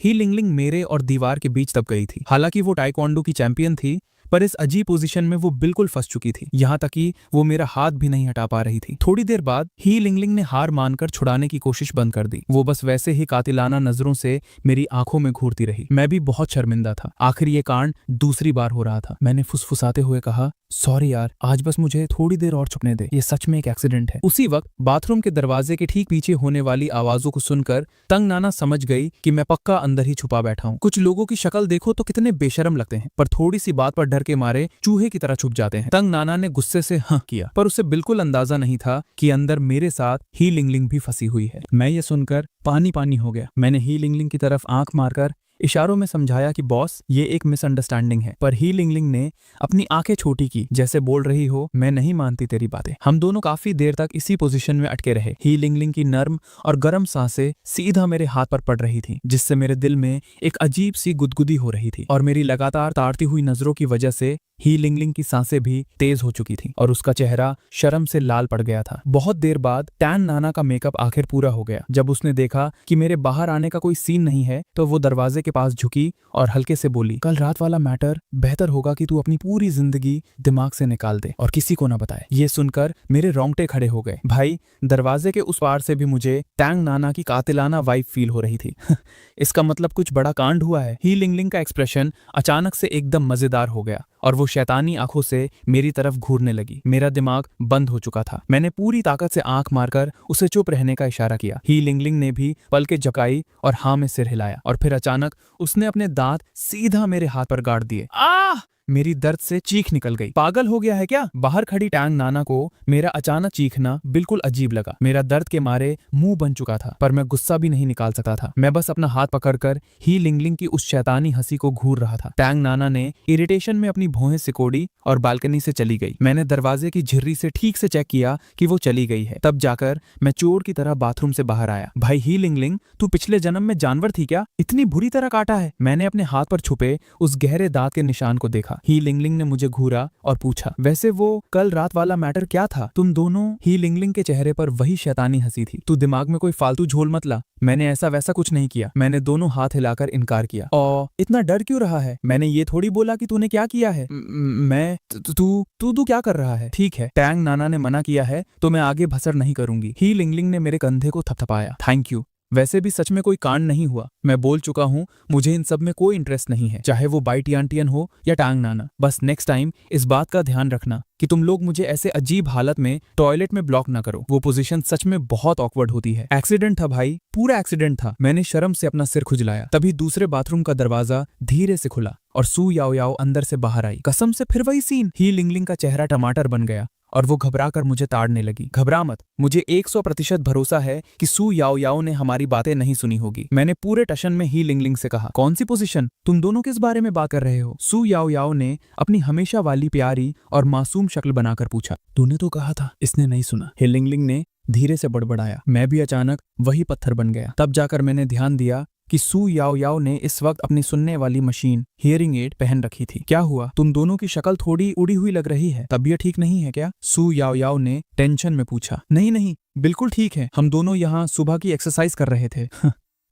ही लिंगलिंग मेरे और दीवार के बीच दब गई थी। हालांकि वो टाइक्वांडो की चैंपियन थी, पर इस अजीब पोजीशन में वो बिल्कुल फंस चुकी थी। यहाँ तक कि वो मेरा हाथ भी नहीं हटा पा रही थी। थोड़ी देर बाद ही लिंगलिंग ने हार मानकर छुड़ाने की कोशिश बंद कर दी। वो बस वैसे ही कातिलाना नजरों से मेरी आंखों में घूरती रही। मैं भी बहुत शर्मिंदा था। आखिर ये कांड दूसरी बार हो रहा था। मैंने फुसफुसाते हुए कहा, सॉरी यार, आज बस मुझे थोड़ी देर और छुपने दे, ये सच में एक एक्सीडेंट है। उसी वक्त बाथरूम के दरवाजे के ठीक पीछे होने वाली आवाजों को सुनकर तंग नाना समझ गई कि मैं पक्का अंदर ही छुपा बैठा हूँ। कुछ लोगों की शक्ल देखो तो कितने बेशरम लगते हैं, पर थोड़ी सी बात पर डर के मारे चूहे की तरह छुप जाते हैं। तंग नाना ने गुस्से से हाँ किया, पर उसे बिल्कुल अंदाजा नहीं था कि अंदर मेरे साथ ही लिंगलिंग भी फंसी हुई है। मैं ये सुनकर पानी पानी हो गया। मैंने ही लिंगलिंग की तरफ आंख मारकर इशारों में समझाया कि बॉस, ये एक मिसअंडरस्टैंडिंग है। पर ही लिंगलिंग ने अपनी आंखें छोटी की, जैसे बोल रही हो मैं नहीं मानती तेरी बातें। हम दोनों काफी देर तक इसी पोजीशन में अटके रहे। ही लिंगलिंग की नर्म और गर्म सांसें सीधा मेरे हाथ पर पड़ रही थी, जिससे मेरे दिल में एक अजीब सी गुदगुदी हो रही थी। और मेरी लगातार ताड़ती हुई नजरों की वजह से ही लिंगलिंग की सांसें भी तेज हो चुकी थी और उसका चेहरा शर्म से लाल पड़ गया था। बहुत देर बाद टैन नाना का मेकअप आखिर पूरा हो गया। जब उसने देखा कि मेरे बाहर आने का कोई सीन नहीं है, तो वो दरवाजे के पास झुकी और हल्के से बोली, कल रात वाला मैटर बेहतर होगा कि तू अपनी पूरी जिंदगी दिमाग से निकाल दे और किसी को ना बताए। ये सुनकर मेरे रोंगटे खड़े हो गए। भाई, दरवाजे के उस पार से भी मुझे टैंग नाना की कातिलाना वाइब फील हो रही थी। इसका मतलब कुछ बड़ा कांड हुआ है। ही लिंगलिंग का एक्सप्रेशन अचानक से एकदम मजेदार हो गया और वो शैतानी आंखों से मेरी तरफ घूरने लगी। मेरा दिमाग बंद हो चुका था। मैंने पूरी ताकत से आंख मारकर उसे चुप रहने का इशारा किया। ही लिंगलिंग ने भी पलकें झपकाई और हाँ में सिर हिलाया और फिर अचानक उसने अपने दांत सीधा मेरे हाथ पर गाड़ दिए। आह! मेरी दर्द से चीख निकल गई। पागल हो गया है क्या? बाहर खड़ी टैंग नाना को मेरा अचानक चीखना बिल्कुल अजीब लगा। मेरा दर्द के मारे मुंह बन चुका था, पर मैं गुस्सा भी नहीं निकाल सकता था। मैं बस अपना हाथ पकड़कर ही लिंगलिंग की उस शैतानी हंसी को घूर रहा था। टैंग नाना ने इरिटेशन में अपनी भौहें सिकोड़ी और बालकनी से चली गई। मैंने दरवाजे की झिर्री से ठीक से चेक किया कि वो चली गई है। तब जाकर मैं चोर की तरह बाथरूम से बाहर आया। भाई ही लिंगलिंग, तू पिछले जन्म में जानवर थी क्या? इतनी बुरी तरह काटा है। मैंने अपने हाथ पर छुपे उस गहरे दांत के निशान को देखा। ही लिंगलिंग ने मुझे घूरा और पूछा, वैसे वो कल रात वाला मैटर क्या था? तुम दोनों? ही लिंगलिंग के चेहरे पर वही शैतानी हंसी थी। तू दिमाग में कोई फालतू झोल मत ला। मैंने ऐसा वैसा कुछ नहीं किया। मैंने दोनों हाथ हिलाकर इनकार किया। और इतना डर क्यों रहा है? मैंने ये थोड़ी बोला कि तूने क्या किया है। मैं तू क्या कर रहा है? ठीक है, टैंग नाना ने मना किया है तो मैं आगे भसड़ नहीं करूंगी। ही लिंगलिंग ने मेरे कंधे को थपथपाया। Thank you. वैसे भी सच में कोई कांड नहीं हुआ। मैं बोल चुका हूँ, मुझे इन सब में कोई इंटरेस्ट नहीं है, चाहे वो बाइटियांटियन हो या टांग नाना। बस नेक्स्ट टाइम इस बात का ध्यान रखना कि तुम लोग मुझे ऐसे अजीब हालत में टॉयलेट में ब्लॉक ना करो। वो पोजीशन सच में बहुत ऑकवर्ड होती है। एक्सीडेंट था भाई, पूरा एक्सीडेंट था। मैंने शर्म से अपना सिर खुजलाया। तभी दूसरे बाथरूम का दरवाजा धीरे से खुला और सू याओ याओ अंदर से बाहर आई। कसम से फिर वही सीन। ही लिंगलिंग का चेहरा टमाटर बन गया और वो घबरा कर मुझे ताड़ने लगी। घबरा मत, मुझे 100% भरोसा है कि सू याओ याओ ने हमारी बातें नहीं सुनी होगी। मैंने पूरे टशन में ही लिंगलिंग से कहा। कौन सी पोजीशन? तुम दोनों किस बारे में बात कर रहे हो? सू याओ याओ ने अपनी हमेशा वाली प्यारी और मासूम शक्ल बनाकर पूछा। तूने तो कहा था। इसने नहीं सुना। ही लिंगलिंग ने धीरे से बड़बड़ाया। मैं भी अचानक वही पत्थर बन गया। तब जाकर मैंने ध्यान दिया कि सू याओ याओ ने इस वक्त अपनी सुनने वाली मशीन हियरिंग एड पहन रखी थी। क्या हुआ? तुम दोनों की शक्ल थोड़ी उड़ी हुई लग रही है। तबीयत ठीक नहीं है क्या? सू याओ याओ ने टेंशन में पूछा। नहीं, बिल्कुल ठीक है। हम दोनों यहाँ सुबह की एक्सरसाइज कर रहे थे।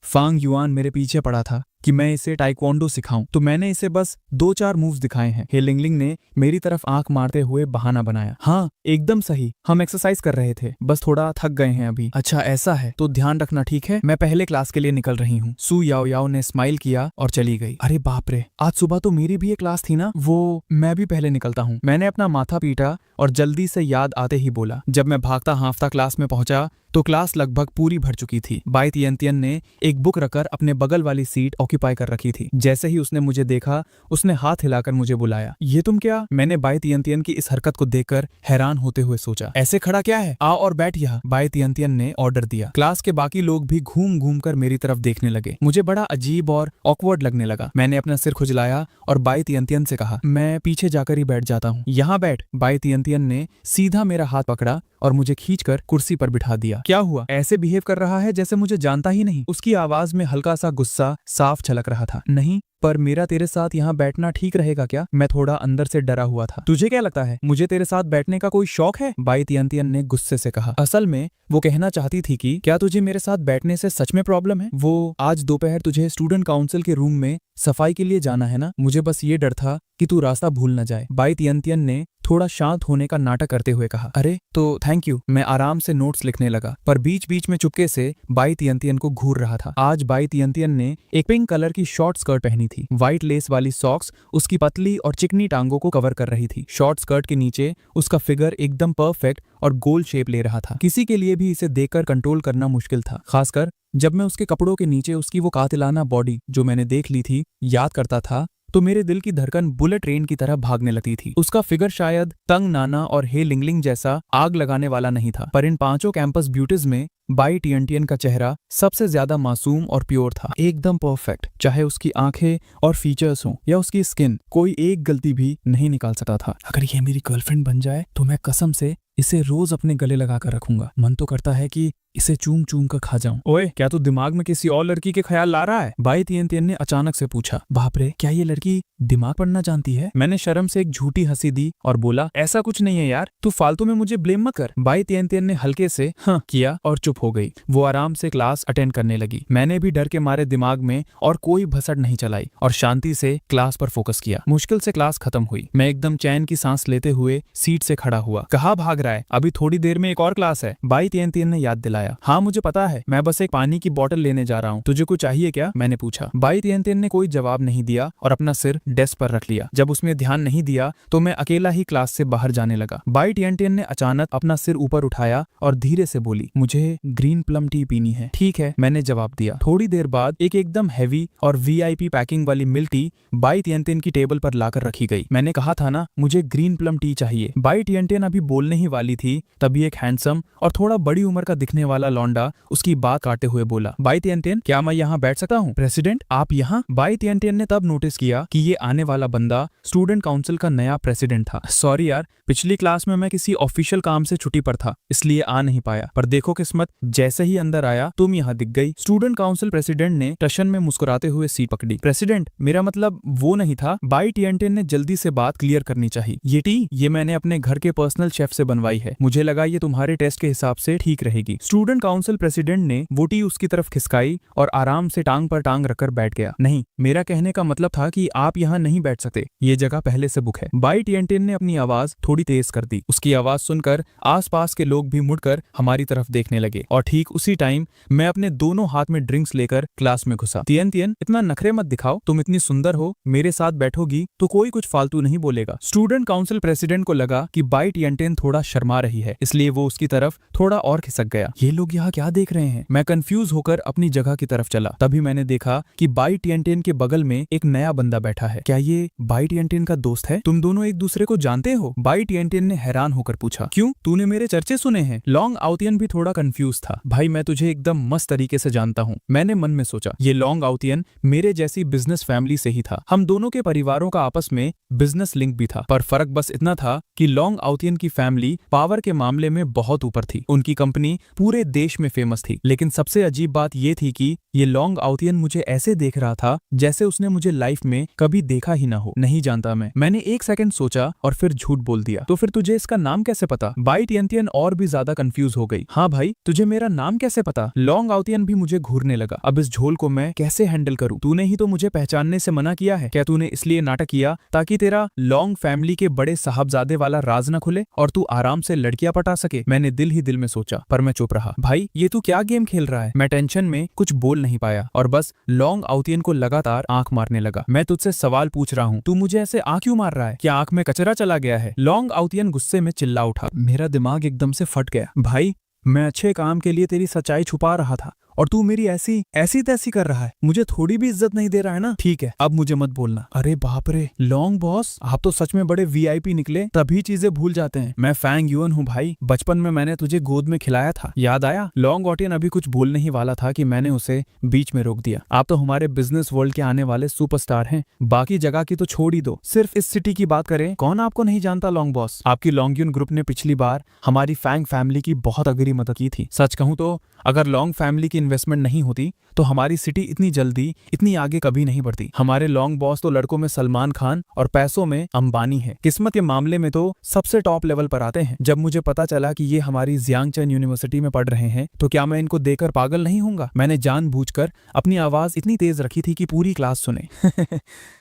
फांग युआन मेरे पीछे पड़ा था कि मैं इसे टाइक्वांडो सिखाऊं, तो मैंने इसे बस 2-4 मूव्स दिखाए हैं। ही लिंगलिंग ने मेरी तरफ आंख मारते हुए बहाना बनाया। हाँ, एकदम सही, हम एक्सरसाइज कर रहे थे, बस थोड़ा थक गए हैं अभी। अच्छा ऐसा है, तो ध्यान रखना, ठीक है? मैं पहले क्लास के लिए निकल रही हूँ। सू याओ याओ ने स्माइल किया और चली गई। अरे बाप रे, आज सुबह तो मेरी भी एक क्लास थी ना। वो मैं भी पहले निकलता हूँ। मैंने अपना माथा पीटा और जल्दी से याद आते ही बोला। जब मैं भागता हांफता क्लास में पहुंचा तो क्लास लगभग पूरी भर चुकी थी। बाई तियन तियन ने एक बुक रखकर अपने बगल वाली सीट ऑक्यूपाई कर रखी थी। जैसे ही उसने मुझे देखा, उसने हाथ हिलाकर मुझे बुलाया। ये तुम क्या? मैंने बाई तियंतियन की इस हरकत को देखकर हैरान होते हुए सोचा। ऐसे खड़ा क्या है, आ और बैठ यहाँ, बाई तियंतियन ने ऑर्डर दिया। क्लास के बाकी लोग भी घूम घूम कर मेरी तरफ देखने लगे। मुझे बड़ा अजीब और ऑकवर्ड लगने लगा। मैंने अपना सिर खुजलाया और बाई तियंतियन से कहा, मैं पीछे जाकर ही बैठ जाता हूँ। यहाँ बैठ। बाई तियंतियन ने सीधा मेरा हाथ पकड़ा और मुझे खींचकर कुर्सी पर बिठा दिया। क्या हुआ? ऐसे बिहेव कर रहा है जैसे मुझे जानता ही नहीं। उसकी आवाज में हल्का सा गुस्सा साफ झलक रहा था। नहीं, पर मेरा तेरे साथ यहाँ बैठना ठीक रहेगा क्या? मैं थोड़ा अंदर से डरा हुआ था। तुझे क्या लगता है मुझे तेरे साथ बैठने का कोई शौक है? बाई तियंतियन ने गुस्से से कहा। असल में वो कहना चाहती थी कि क्या तुझे मेरे साथ बैठने से सच में प्रॉब्लम है? वो आज दोपहर तुझे स्टूडेंट काउंसिल के रूम में सफाई के लिए जाना है ना? मुझे बस ये डर था कि तू रास्ता भूल न जाए। बाई तियंतियन ने थोड़ा शांत होने का नाटक करते हुए कहा। अरे तो थैंक यू। मैं आराम से नोट्स लिखने लगा, पर बीच बीच में चुपके से बाई तियंतियन को घूर रहा था। आज बाई तियंतियन ने एक पिंक कलर की शॉर्ट स्कर्ट पहनी थी। व्हाइट लेस वाली सॉक्स उसकी पतली और चिकनी टांगों को कवर कर रही थी। शॉर्ट स्कर्ट के नीचे उसका फिगर एकदम परफेक्ट और गोल शेप ले रहा था। किसी के लिए भी इसे देखकर कंट्रोल करना मुश्किल था, खासकर जब मैं उसके कपड़ों के नीचे उसकी वो कातिलाना बॉडी जो मैंने देख ली थी याद करता था, तो मेरे दिल की धड़कन बुलेट ट्रेन की तरह भागने लगती थी। उसका फिगर शायद तंग नाना और हे लिंगलिंग जैसा आग लगाने वाला नहीं था, पर इन पांचों कैंपस ब्यूटीज में बाई तियंतियन का चेहरा सबसे ज्यादा मासूम और प्योर था, एकदम परफेक्ट। चाहे उसकी आंखें और फीचर्स हों या उसकी स्किन, कोई एक गलती भी नहीं निकाल सकता था। अगर ये मेरी गर्लफ्रेंड बन जाए तो मैं कसम से इसे रोज अपने गले लगा कर रखूंगा। मन तो करता है कि इसे चूम चूम कर खा जाऊं। ओए, क्या तू दिमाग में किसी और लड़की के ख्याल ला रहा है? बाई तियंतियन ने अचानक से पूछा। बाप रे, क्या ये लड़की दिमाग पढ़ना जानती है? मैंने शर्म से एक झूठी हंसी दी और बोला, ऐसा कुछ नहीं है यार, तू फालतू में मुझे ब्लेम मत कर। बाई तियंतियन ने हल्के से हाँ किया और चुप हो गई। वो आराम से क्लास अटेंड करने लगी। मैंने भी डर के मारे दिमाग में और कोई भसड़ नहीं चलाई और शांति से क्लास पर फोकस किया। मुश्किल से क्लास खत्म हुई। मैं एकदम चैन की सांस लेते हुए सीट से खड़ा हुआ। कहाँ भाग रहा है? अभी थोड़ी देर में एक और क्लास है। बाई तियंतियन ने याद दिलाया। हाँ मुझे पता है, मैं बस एक पानी की बोतल लेने जा रहा हूँ। तुझे कुछ चाहिए क्या? मैंने पूछा। बाई तियंतियन ने कोई जवाब नहीं दिया और अपना सिर डेस्क पर रख लिया। जब उसमें ध्यान नहीं दिया तो मैं अकेला ही क्लास से बाहर जाने लगा। बाई तियंतियन ने अचानक अपना सिर ऊपर उठाया और धीरे से बोली, मुझे ग्रीन प्लम टी पीनी है। ठीक है, मैंने जवाब दिया। थोड़ी देर बाद एक एकदम हैवी और वीआईपी पैकिंग वाली मिल्क टी बाई तियंतियन की टेबल पर लाकर रखी गई। मैंने कहा था ना, मुझे ग्रीन प्लम टी चाहिए। बाई तियंतियन अभी बोलने ही वाली थी, तभी एक हैंडसम और थोड़ा बड़ी उम्र का दिखने वाला लौंडा उसकी बात काटते हुए बोला, बाई तियंतियन, क्या मैं यहाँ बैठ सकता हूँ? प्रेसिडेंट, आप यहाँ? बाई तियंतियन ने तब नोटिस किया कि ये आने वाला बंदा स्टूडेंट काउंसिल का नया प्रेसिडेंट था। सॉरी यार, पिछली क्लास में मैं किसी ऑफिशियल काम से छुट्टी पर था, इसलिए आ नहीं पाया। पर देखो किस्मत, जैसे ही अंदर आया तुम यहाँ दिख गई। स्टूडेंट काउंसिल प्रेसिडेंट ने टशन में मुस्कुराते हुए सीट पकड़ी। प्रेसिडेंट, मेरा मतलब वो नहीं था। बाई तियंतियन ने जल्दी से बात क्लियर करनी चाहिए। ये टी, ये मैंने अपने घर के पर्सनल शेफ से बनवाई है। मुझे लगा ये तुम्हारे टेस्ट के हिसाब से ठीक रहेगी। स्टूडेंट काउंसिल प्रेसिडेंट ने वो टी उसकी तरफ खिसकाई और आराम से टांग पर टांग रखकर बैठ गया। नहीं, मेरा कहने का मतलब था कि आप यहाँ नहीं बैठ सकते, ये जगह पहले से बुक है। बाई तियंतियन ने अपनी आवाज थोड़ी तेज कर दी। उसकी आवाज सुनकर आसपास के लोग भी मुड़कर हमारी तरफ देखने लगे और ठीक उसी टाइम मैं अपने दोनों हाथ में ड्रिंक्स लेकर क्लास में घुसा। तियंतियन, इतना नखरे मत दिखाओ, तुम इतनी सुंदर हो, मेरे साथ बैठोगी तो कोई कुछ फालतू नहीं बोलेगा। स्टूडेंट काउंसिल प्रेसिडेंट को लगा कि बाई तियंतियन थोड़ा शर्मा रही है, इसलिए वो उसकी तरफ थोड़ा और खिसक गया। ये लोग यहाँ क्या देख रहे हैं? मैं कंफ्यूज होकर अपनी जगह की तरफ चला। तभी मैंने देखा कि बाई तियंतियन के बगल में एक नया बंदा बैठा है। क्या ये बाई तियंतियन का दोस्त है? तुम दोनों एक दूसरे को जानते हो? बाई तियंतियन ने हैरान होकर पूछा। क्यों, तूने मेरे चर्चे सुने हैं? लॉन्ग आउतियन भी थोड़ा कंफ्यूज था। भाई, मैं तुझे एकदम मस्त तरीके से जानता हूँ, मैंने मन में सोचा। ये लॉन्ग आउतियन मेरे जैसी बिजनेस फैमिली से ही था। हम दोनों के परिवारों का आपस में बिजनेस लिंक भी था, पर फर्क बस इतना था कि लॉन्ग आउतियन की फैमिली पावर के मामले में बहुत ऊपर थी। उनकी कंपनी पूरे देश में फेमस थी। लेकिन सबसे अजीब बात ये थी कि ये लॉन्ग आउतियन मुझे ऐसे देख रहा था जैसे उसने मुझे लाइफ में कभी देखा ही ना हो। नहीं जानता मैंने एक सेकंड सोचा और फिर झूठ बोल दिया। तो फिर तुझे इसका नाम कैसे पता? बाई तियंतियन और भी ज्यादा कंफ्यूज हो गई। हाँ भाई, तुझे मेरा नाम कैसे पता? लॉन्ग आउतियन भी मुझे घूरने लगा। अब इस झोल को मैं कैसे हैंडल करूं? तूने ही तो मुझे पहचानने से मना किया है। क्या तूने इसलिए नाटक किया ताकि तेरा लॉन्ग फैमिली के बड़े साहबजादे वाला राज न खुले और तू आराम से लड़कियां पटा सके? मैंने दिल ही दिल में सोचा, पर मैं चुप रहा। भाई, ये तू क्या गेम खेल रहा है? मैं टेंशन में कुछ बोल नहीं पाया और बस लॉन्ग आउतियन को लगातार आंख मारने लगा। मैं तुझसे सवाल पूछ रहा हूँ, तू मुझे ऐसे आंख क्यों मार रहा है? क्या आंख में कचरा चला गया है? लॉन्ग आउतियन गुस्से में चिल्ला उठा। मेरा दिमाग एकदम से फट गया। भाई, मैं अच्छे काम के लिए तेरी सच्चाई छुपा रहा था और तू मेरी ऐसी ऐसी तैसी कर रहा है, मुझे थोड़ी भी इज्जत नहीं दे रहा है ना। ठीक है, अब मुझे मत बोलना। अरे बाप रे, लॉन्ग बॉस, आप तो सच में बड़े वीआईपी निकले, तभी चीजें भूल जाते हैं। मैं फैंग युअन हूँ भाई, बचपन में मैंने तुझे गोद में खिलाया था, याद आया? लॉन्ग ऑटियन अभी कुछ बोलने ही वाला था कि मैंने उसे बीच में रोक दिया। आप तो हमारे बिजनेस वर्ल्ड के आने वाले सुपरस्टार हैं, बाकी जगह की तो छोड़ ही दो, सिर्फ इस सिटी की बात करें, कौन आपको नहीं जानता लॉन्ग बॉस। आपकी लॉन्गयून ग्रुप ने पिछली बार हमारी फैंग फैमिली की बहुत अगरी मदद की थी। सच कहूं तो अगर लॉन्ग फैमिली की इन्वेस्टमेंट नहीं होती तो हमारी सिटी इतनी जल्दी इतनी आगे कभी नहीं बढ़ती। हमारे लॉन्ग बॉस तो लड़कों में सलमान खान और पैसों में अंबानी है, किस्मत के मामले में तो सबसे टॉप लेवल पर आते हैं। जब मुझे पता चला कि ये हमारी जियांगचन यूनिवर्सिटी में पढ़ रहे हैं तो क्या मैं इनको देखकर पागल नहीं होऊंगा। मैंने जानबूझकर अपनी आवाज इतनी तेज रखी थी कि पूरी क्लास सुने।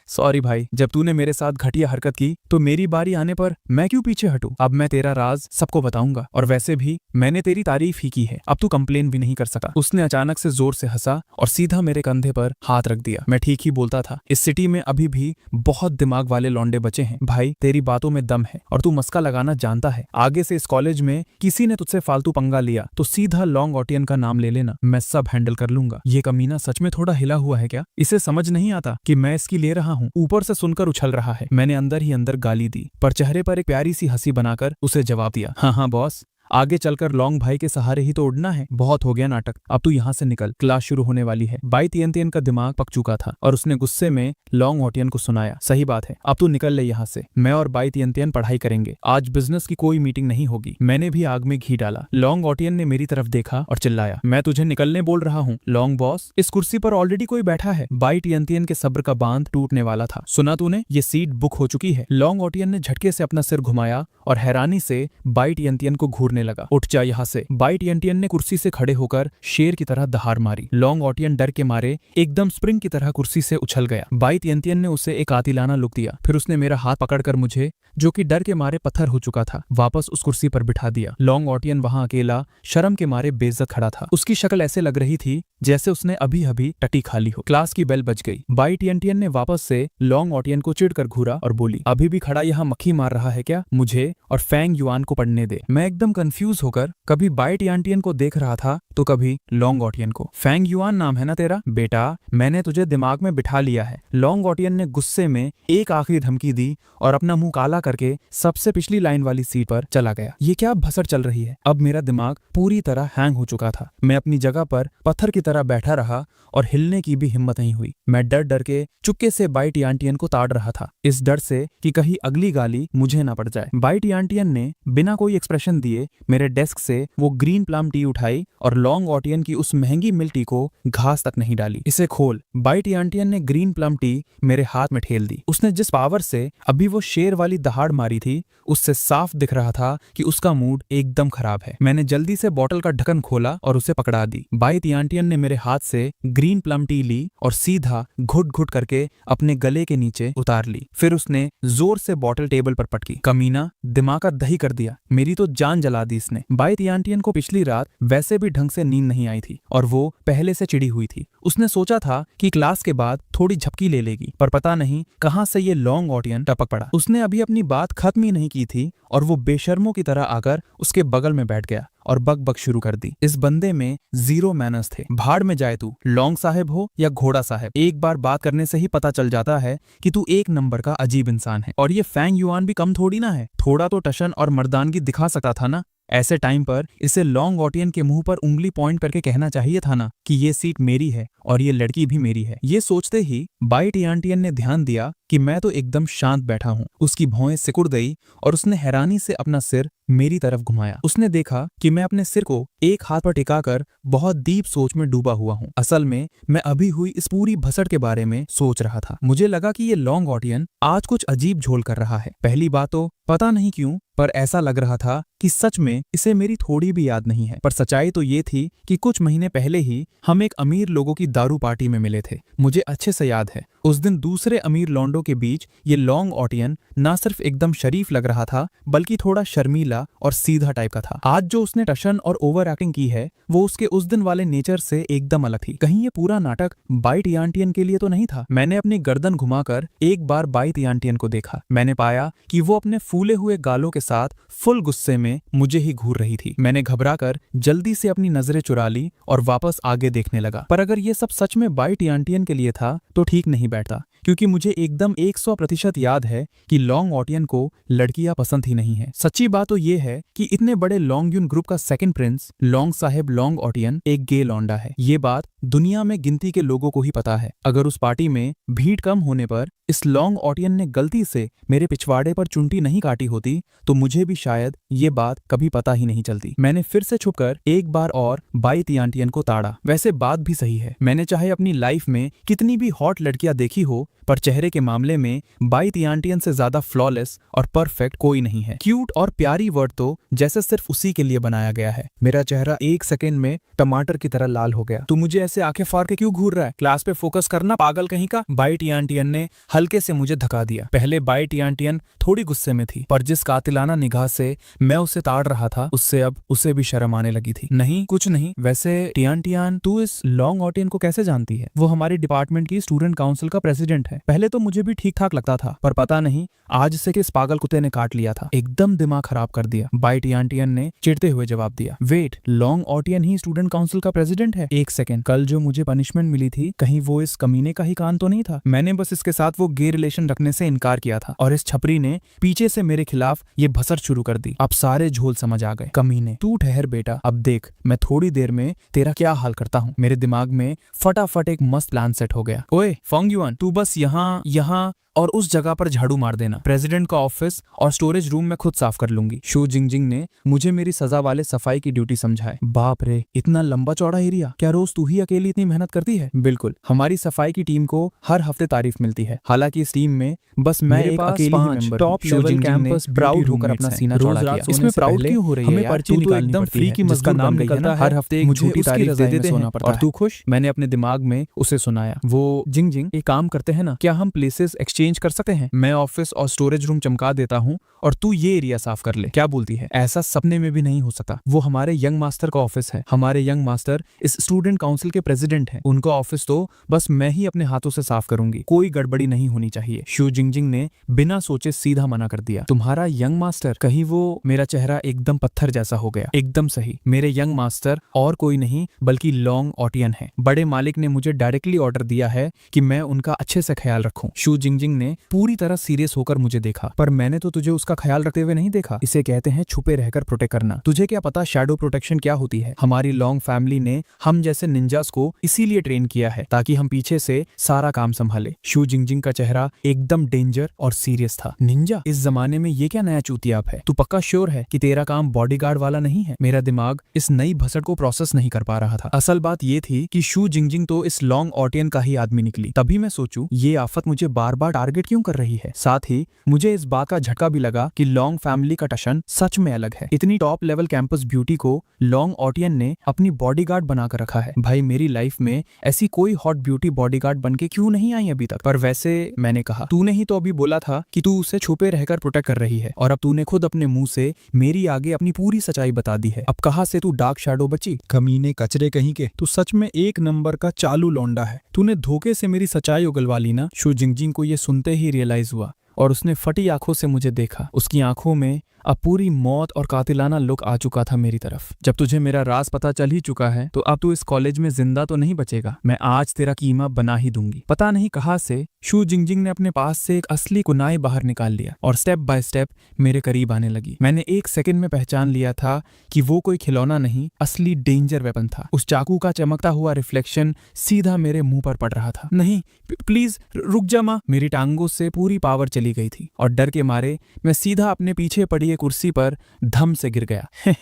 सॉरी भाई, जब तूने मेरे साथ घटिया हरकत की तो मेरी बारी आने पर मैं क्यों पीछे हटूं। अब मैं तेरा राज सबको बताऊंगा, और वैसे भी मैंने तेरी तारीफ ही की है, अब तू कंप्लेन भी नहीं कर सका। उसने अचानक से जोर से हंसा और सीधा मेरे कंधे पर हाथ रख दिया। मैं ठीक ही बोलता था, इस सिटी में अभी भी बहुत दिमाग वाले लौंडे बचे हैं। भाई तेरी बातों में दम है और तू मस्का लगाना जानता है। आगे से इस कॉलेज में किसी ने तुझसे फालतू पंगा लिया तो सीधा लॉन्ग ऑटियन का नाम ले लेना, मैं सब हैंडल कर लूंगा। ये कमीना सच में थोड़ा हिला हुआ है क्या? इसे समझ नहीं आता कि मैं इसकी ले रहा हूँ, ऊपर से सुनकर उछल रहा है। मैंने अंदर ही अंदर गाली दी, पर चेहरे पर एक प्यारी सी हंसी बनाकर उसे जवाब दिया, हाँ हाँ बॉस, आगे चलकर लॉन्ग भाई के सहारे ही तो उड़ना है। बहुत हो गया नाटक, अब तू यहाँ से निकल, क्लास शुरू होने वाली है। बाई तियन का दिमाग पक चुका था और उसने गुस्से में लॉन्ग ऑटियन को सुनाया, सही बात है, अब तू निकल ले यहाँ से, मैं और बाई तियन पढ़ाई करेंगे, आज बिजनेस की कोई मीटिंग नहीं होगी। मैंने भी आग में घी डाला। लॉन्ग ऑटियन ने मेरी तरफ देखा और चिल्लाया, मैं तुझे निकलने बोल रहा हूँ लॉन्ग बॉस, इस कुर्सी पर ऑलरेडी कोई बैठा है। बाई तियन के सब्र का बांध टूटने वाला था। सुना तूने, ये सीट बुक हो चुकी है। लॉन्ग ऑटियन ने झटके से अपना सिर घुमाया और हैरानी से बाई तियन को घूरने लगा। उठ जा यहाँ से। बाई तियन ने कुर्सी से खड़े होकर शेर की तरह दहाड़ मारी। लॉन्ग ऑटियन डर के मारे एकदम स्प्रिंग की तरह कुर्सी से उछल गया। बाई तियन ने उसे एक कातिलाना लुक दिया, फिर उसने मेरा हाथ पकड़कर मुझे, जो कि डर के मारे पत्थर हो चुका था, वापस उस कुर्सी पर बिठा दिया। लॉन्ग ऑटियन वहां अकेला शर्म के मारे बेइज्जत खड़ा था। उसकी शक्ल ऐसे लग रही थी जैसे उसने अभी अभी टटी खा ली हो। क्लास की बेल बज गई। बाई तियन ने वापस से लॉन्ग ऑटियन को चिढ़कर घूरा और बोली, अभी भी खड़ा यहाँ मक्खी मार रहा है क्या? मुझे और फैंग युआन को पढ़ने दे। मैं एकदम कंफ्यूज होकर कभी बाई तियन को देख रहा था तो कभी लॉन्ग ऑटियन को। फैंग युआन नाम है ना तेरा? बेटा, मैंने तुझे दिमाग में बिठा लिया है। लॉन्ग ऑटियन ने गुस्से में एक आखिरी धमकी दी और अपना मुंह काला करके सबसे पिछली लाइन वाली सीट पर चला गया। ये क्या भसड़ चल रही है? अब मेरा दिमाग पूरी तरह हैंग हो चुका था। मैं अपनी जगह पर पत्थर की तरह बैठा रहा और हिलने की भी हिम्मत नहीं हुई। मैं डर डर के चुपके से बाई तियन को ताड़ रहा था, इस डर से कि कहीं अगली गाली मुझे ना पड़ जाए। बाई तियन ने बिना कोई एक्सप्रेशन दिए मेरे डेस्क से वो ग्रीन प्लम टी उठाई और लॉन्ग ऑटियन की उस महंगी मिल्क टी को घास तक नहीं डाली। इसे खोल। बाई तियन ने ग्रीन प्लम टी मेरे हाथ में ठेल दी। उसने जिस पावर से अभी वो शेर वाली दहाड़ मारी थी, उससे साफ दिख रहा था कि उसका मूड एकदम खराब है। मैंने जल्दी से बोतल का ढक्कन खोला और उसे पकड़ा दी। बाई तियन ने मेरे हाथ से ग्रीन प्लम टी ली और सीधा घुट घुट करके अपने गले के नीचे उतार ली। फिर उसने जोर से बोतल टेबल पर पटकी। कमीना, दिमाग का दही कर दिया, मेरी तो जान जला दी इसने। बाई तियन को पिछली रात वैसे भी ढंग से नींद नहीं आई थी और वो पहले से चिड़ी हुई थी। उसने सोचा था कि क्लास के बाद थोड़ी झपकी ले लेगी, पर पता नहीं कहां से ये लॉन्ग ऑटियन टपक पड़ा। उसने अभी अपनी बात खत्म ही नहीं की थी और वो बेशर्मों की तरह आकर उसके बगल में बैठ गया और बक बक शुरू कर दी। इस बंदे में जीरो मैनर्स थे। भाड़ में जाए तू, लॉन्ग साहेब हो या घोड़ा साहेब, एक बार बात करने से ही पता चल जाता है कि तू एक नंबर का अजीब इंसान है। और ये फैंग युआन भी कम थोड़ी ना है, थोड़ा तो टशन और मर्दानगी दिखा सकता था ना। ऐसे टाइम पर इसे लॉन्ग ऑटियन के मुंह पर उंगली पॉइंट करके कहना चाहिए था ना कि ये सीट मेरी है और ये लड़की भी मेरी है। ये सोचते ही बाई तियन ने ध्यान दिया कि मैं तो एकदम शांत बैठा हूँ। उसकी भौहें सिकुड़ गई और उसने हैरानी से अपना सिर मेरी तरफ घुमाया। उसने देखा कि मैं अपने सिर को एक हाथ पर टिकाकर बहुत डीप सोच में डूबा हुआ हूँ। असल में मैं अभी हुई इस पूरी भसड़ के बारे में सोच रहा था। मुझे लगा कि ये लॉन्ग ऑटियन आज कुछ अजीब झोल कर रहा है। पहली बात तो पता नहीं क्यों, पर ऐसा लग रहा था कि सच में इसे मेरी थोड़ी भी याद नहीं है। पर सच्चाई तो ये थी कि कुछ महीने पहले ही हम एक अमीर लोगों की दारू पार्टी में मिले थे। मुझे अच्छे से याद है उस दिन दूसरे अमीर लौंडों के बीच ये लॉन्ग ऑटियन ना सिर्फ एकदम शरीफ लग रहा था बल्कि थोड़ा शर्मीला और सीधा टाइप का था। आज जो उसने टशन और ओवर एक्टिंग की है वो उसके उस दिन वाले नेचर से एकदम अलग थी। कहीं ये पूरा नाटक बाई टियांटियन के लिए तो नहीं था। मैंने अपनी गर्दन घुमाकर एक बार बाई टियांटियन को देखा। मैंने पाया कि वो अपने फूले हुए गालों के साथ फुल गुस्से में मुझे ही घूर रही थी। मैंने घबराकर जल्दी से अपनी नजरें चुरा ली और वापस आगे देखने लगा। पर अगर ये सब सच में बाई टियांटियन के लिए था तो ठीक नहीं बैठता, क्योंकि मुझे एकदम 100% याद है कि लॉन्ग ऑटियन को लड़कियां पसंद ही नहीं है। सच्ची बात तो ये है कि इतने बड़े लॉन्ग यून ग्रुप का सेकंड प्रिंस लॉन्ग साहेब लॉन्ग ऑटियन एक गे लौंडा है। ये बात दुनिया में गिनती के लोगों को ही पता है। अगर उस पार्टी में भीड़ कम होने पर इस लॉन्ग ऑटियन ने गलती से मेरे पिछवाड़े पर चुंटी नहीं काटी होती तो मुझे भी शायद ये बात कभी पता ही नहीं चलती। मैंने फिर से छुपकर एक बार और बाई टियांटियन को ताड़ा। वैसे बात भी सही है, मैंने चाहे अपनी लाइफ में कितनी भी हॉट लड़कियां देखी हो पर चेहरे के मामले में बाई टियांटियन से ज्यादा फ्लॉलेस और परफेक्ट कोई नहीं है। क्यूट और प्यारी वर्ड तो जैसे सिर्फ उसी के लिए बनाया गया है। मेरा चेहरा एक सेकंड में टमाटर की तरह लाल हो गया। तू मुझे ऐसे आंखें फाड़ के क्यों घूर रहा है? क्लास पे फोकस करना पागल कहीं का। बाई टियांटियन ने हल्के से मुझे धक्का दिया। पहले बाई टियांटियन थोड़ी गुस्से में थी, पर जिस कातिलाना निगाह से मैं उसे ताड़ रहा था उससे अब उसे भी शर्म आने लगी थी। नहीं कुछ नहीं। वैसे टियांटियन तू इस लॉन्ग ऑटियन को कैसे जानती है? वो हमारे डिपार्टमेंट की स्टूडेंट काउंसिल का प्रेसिडेंट है। पहले तो मुझे भी ठीक ठाक लगता था, पर पता नहीं आज से किस पागल कुत्ते ने काट लिया था। एकदम दिमाग खराब कर दिया। बाई टियांटियन ने चिढ़ते हुए जवाब दिया। वेट, लॉन्ग ऑटियन ही स्टूडेंट काउंसिल का प्रेसिडेंट है? एक सेकंड, कल जो मुझे पनिशमेंट मिली थी कहीं वो इस कमीने का ही कान तो नहीं था? मैंने बस इसके साथ वो गे रिलेशन रखने से इनकार किया था और इस छपरी ने पीछे से मेरे खिलाफ ये भसर शुरू कर दी। अब सारे झोल समझ आ गए। कमीने, तू ठहर बेटा, अब देख मैं थोड़ी देर में तेरा क्या हाल करता हूँ। मेरे दिमाग में फटाफट एक मस्त प्लान सेट हो गया। ओए फोंग युआन, तू बस यहाँ और उस जगह पर झाड़ू मार देना। प्रेसिडेंट का ऑफिस और स्टोरेज रूम में खुद साफ कर लूंगी। शू जिंगजिंग ने मुझे मेरी सजा वाले सफाई की ड्यूटी समझाए। बाप रे, इतना लंबा चौड़ा एरिया, क्या रोज तू ही अकेली इतनी मेहनत करती है? बिल्कुल, हमारी सफाई की टीम को हर हफ्ते तारीफ मिलती है। हालांकि इस टीम में बस मैं एक अकेली ही member. Top level campus proud होकर अपना सीना चौड़ा किया। इसमें प्राउड क्यों हो रही है? हमें पर्ची निकालनी पड़ती है, जिसका नाम निकलता है। हर हफ्ते एक झूठी तारीफ दे देते हैं और तू खुश? मैंने अपने दिमाग में उसे सुनाया। वो जिंगजिंग, एक काम करते हैं ना, क्या हम प्लेसेस एक्सचेंज कर सकते हैं? मैं ऑफिस और स्टोरेज रूम चमका देता हूँ और तू ये एरिया साफ कर ले। क्या बोलती है? ऐसा सपने में भी नहीं हो सकता। वो हमारे यंग मास्टर का ऑफिस है। हमारे यंग मास्टर इस स्टूडेंट काउंसिल के प्रेसिडेंट हैं। उनका ऑफिस तो बस मैं ही अपने हाथों से साफ करूंगी। कोई गड़बड़ी नहीं होनी चाहिए। शू जिंगजिंग ने बिना सोचे सीधा मना कर दिया। तुम्हारा यंग मास्टर? कहीं वो? मेरा चेहरा एकदम पत्थर जैसा हो गया। एकदम सही, मेरे यंग मास्टर और कोई नहीं बल्कि लॉन्ग ऑटियन है। बड़े मालिक ने मुझे डायरेक्टली ऑर्डर दिया है कि मैं उनका अच्छे से ख्याल रखूं। शू जिंगजिंग ने पूरी तरह सीरियस होकर मुझे देखा। पर मैंने तो तुझे उसका ख्याल रखते हुए नहीं देखा। इसे कहते हैं छुपे रहकर प्रोटेक्ट करना। तुझे क्या पता शैडो प्रोटेक्शन क्या होती है? हमारी लॉन्ग फैमिली ने हम जैसे निंजास को इसीलिए ट्रेन किया है ताकि हम पीछे से सारा काम संभाले। शू जिंगजिंग का चेहरा एकदम डेंजर और सीरियस था। निंजा? इस जमाने में ये क्या नया चूतियाप है? तू पक्का श्योर है कि तेरा काम बॉडीगार्ड वाला नहीं है? मेरा दिमाग इस नई भसड़ को प्रोसेस नहीं कर पा रहा था। असल बात ये थी कि शू जिंगजिंग तो इस लॉन्ग ऑटियन का ही आदमी निकली। तभी मैं सोचूं ये आफत मुझे बार बार टारगेट क्यों कर रही है। साथ ही मुझे इस बात का झटका भी लगा कि लॉन्ग फैमिली का टशन सच में अलग है। इतनी टॉप लेवल कैंपस ब्यूटी को लॉन्ग ऑटियन ने अपनी बॉडीगार्ड बनाकर रखा है। भाई मेरी लाइफ में ऐसी कोई हॉट ब्यूटी बॉडीगार्ड बनके क्यों नहीं आई अभी तक? पर वैसे मैंने कहा, तूने ही तो अभी बोला था कि तू उसे छुपे रहकर प्रोटेक्ट कर रही है और अब तूने खुद अपने मुंह से मेरी आगे अपनी पूरी सच्चाई बता दी है। अब कहां से तू डार्क शैडो बची? कमीने कचरे कहीं के, तू सच में एक नंबर का चालू लौंडा है। तूने धोखे से मेरी सच्चाई उगलवा ली ना। शू जिंगजिंग को ये सुनते ही रियलाइज हुआ और उसने फटी आंखों से मुझे देखा। उसकी आंखों में अब पूरी मौत और कातिलाना लुक आ चुका था मेरी तरफ। जब तुझे मेरा राज पता चल ही चुका है तो अब तू इस कॉलेज में जिंदा तो नहीं बचेगा। मैं आज तेरा कीमा बना ही दूंगी। पता नहीं कहां से शू जिंगजिंग ने अपने पास से एक असली कुनाई बाहर निकाल लिया और स्टेप बाय स्टेप मेरे करीब आने लगी। मैंने एक सेकंड में पहचान लिया था कि वो कोई खिलौना नहीं, असली डेंजर वेपन था। उस चाकू का चमकता हुआ रिफ्लेक्शन सीधा मेरे मुंह पर पड़ रहा था। नहीं प्लीज रुक जा मां। मेरी टांगों से पूरी पावर चली गई थी और डर के मारे मैं सीधा अपने पीछे पड़ी कुर्सी पर धम से गिर गया।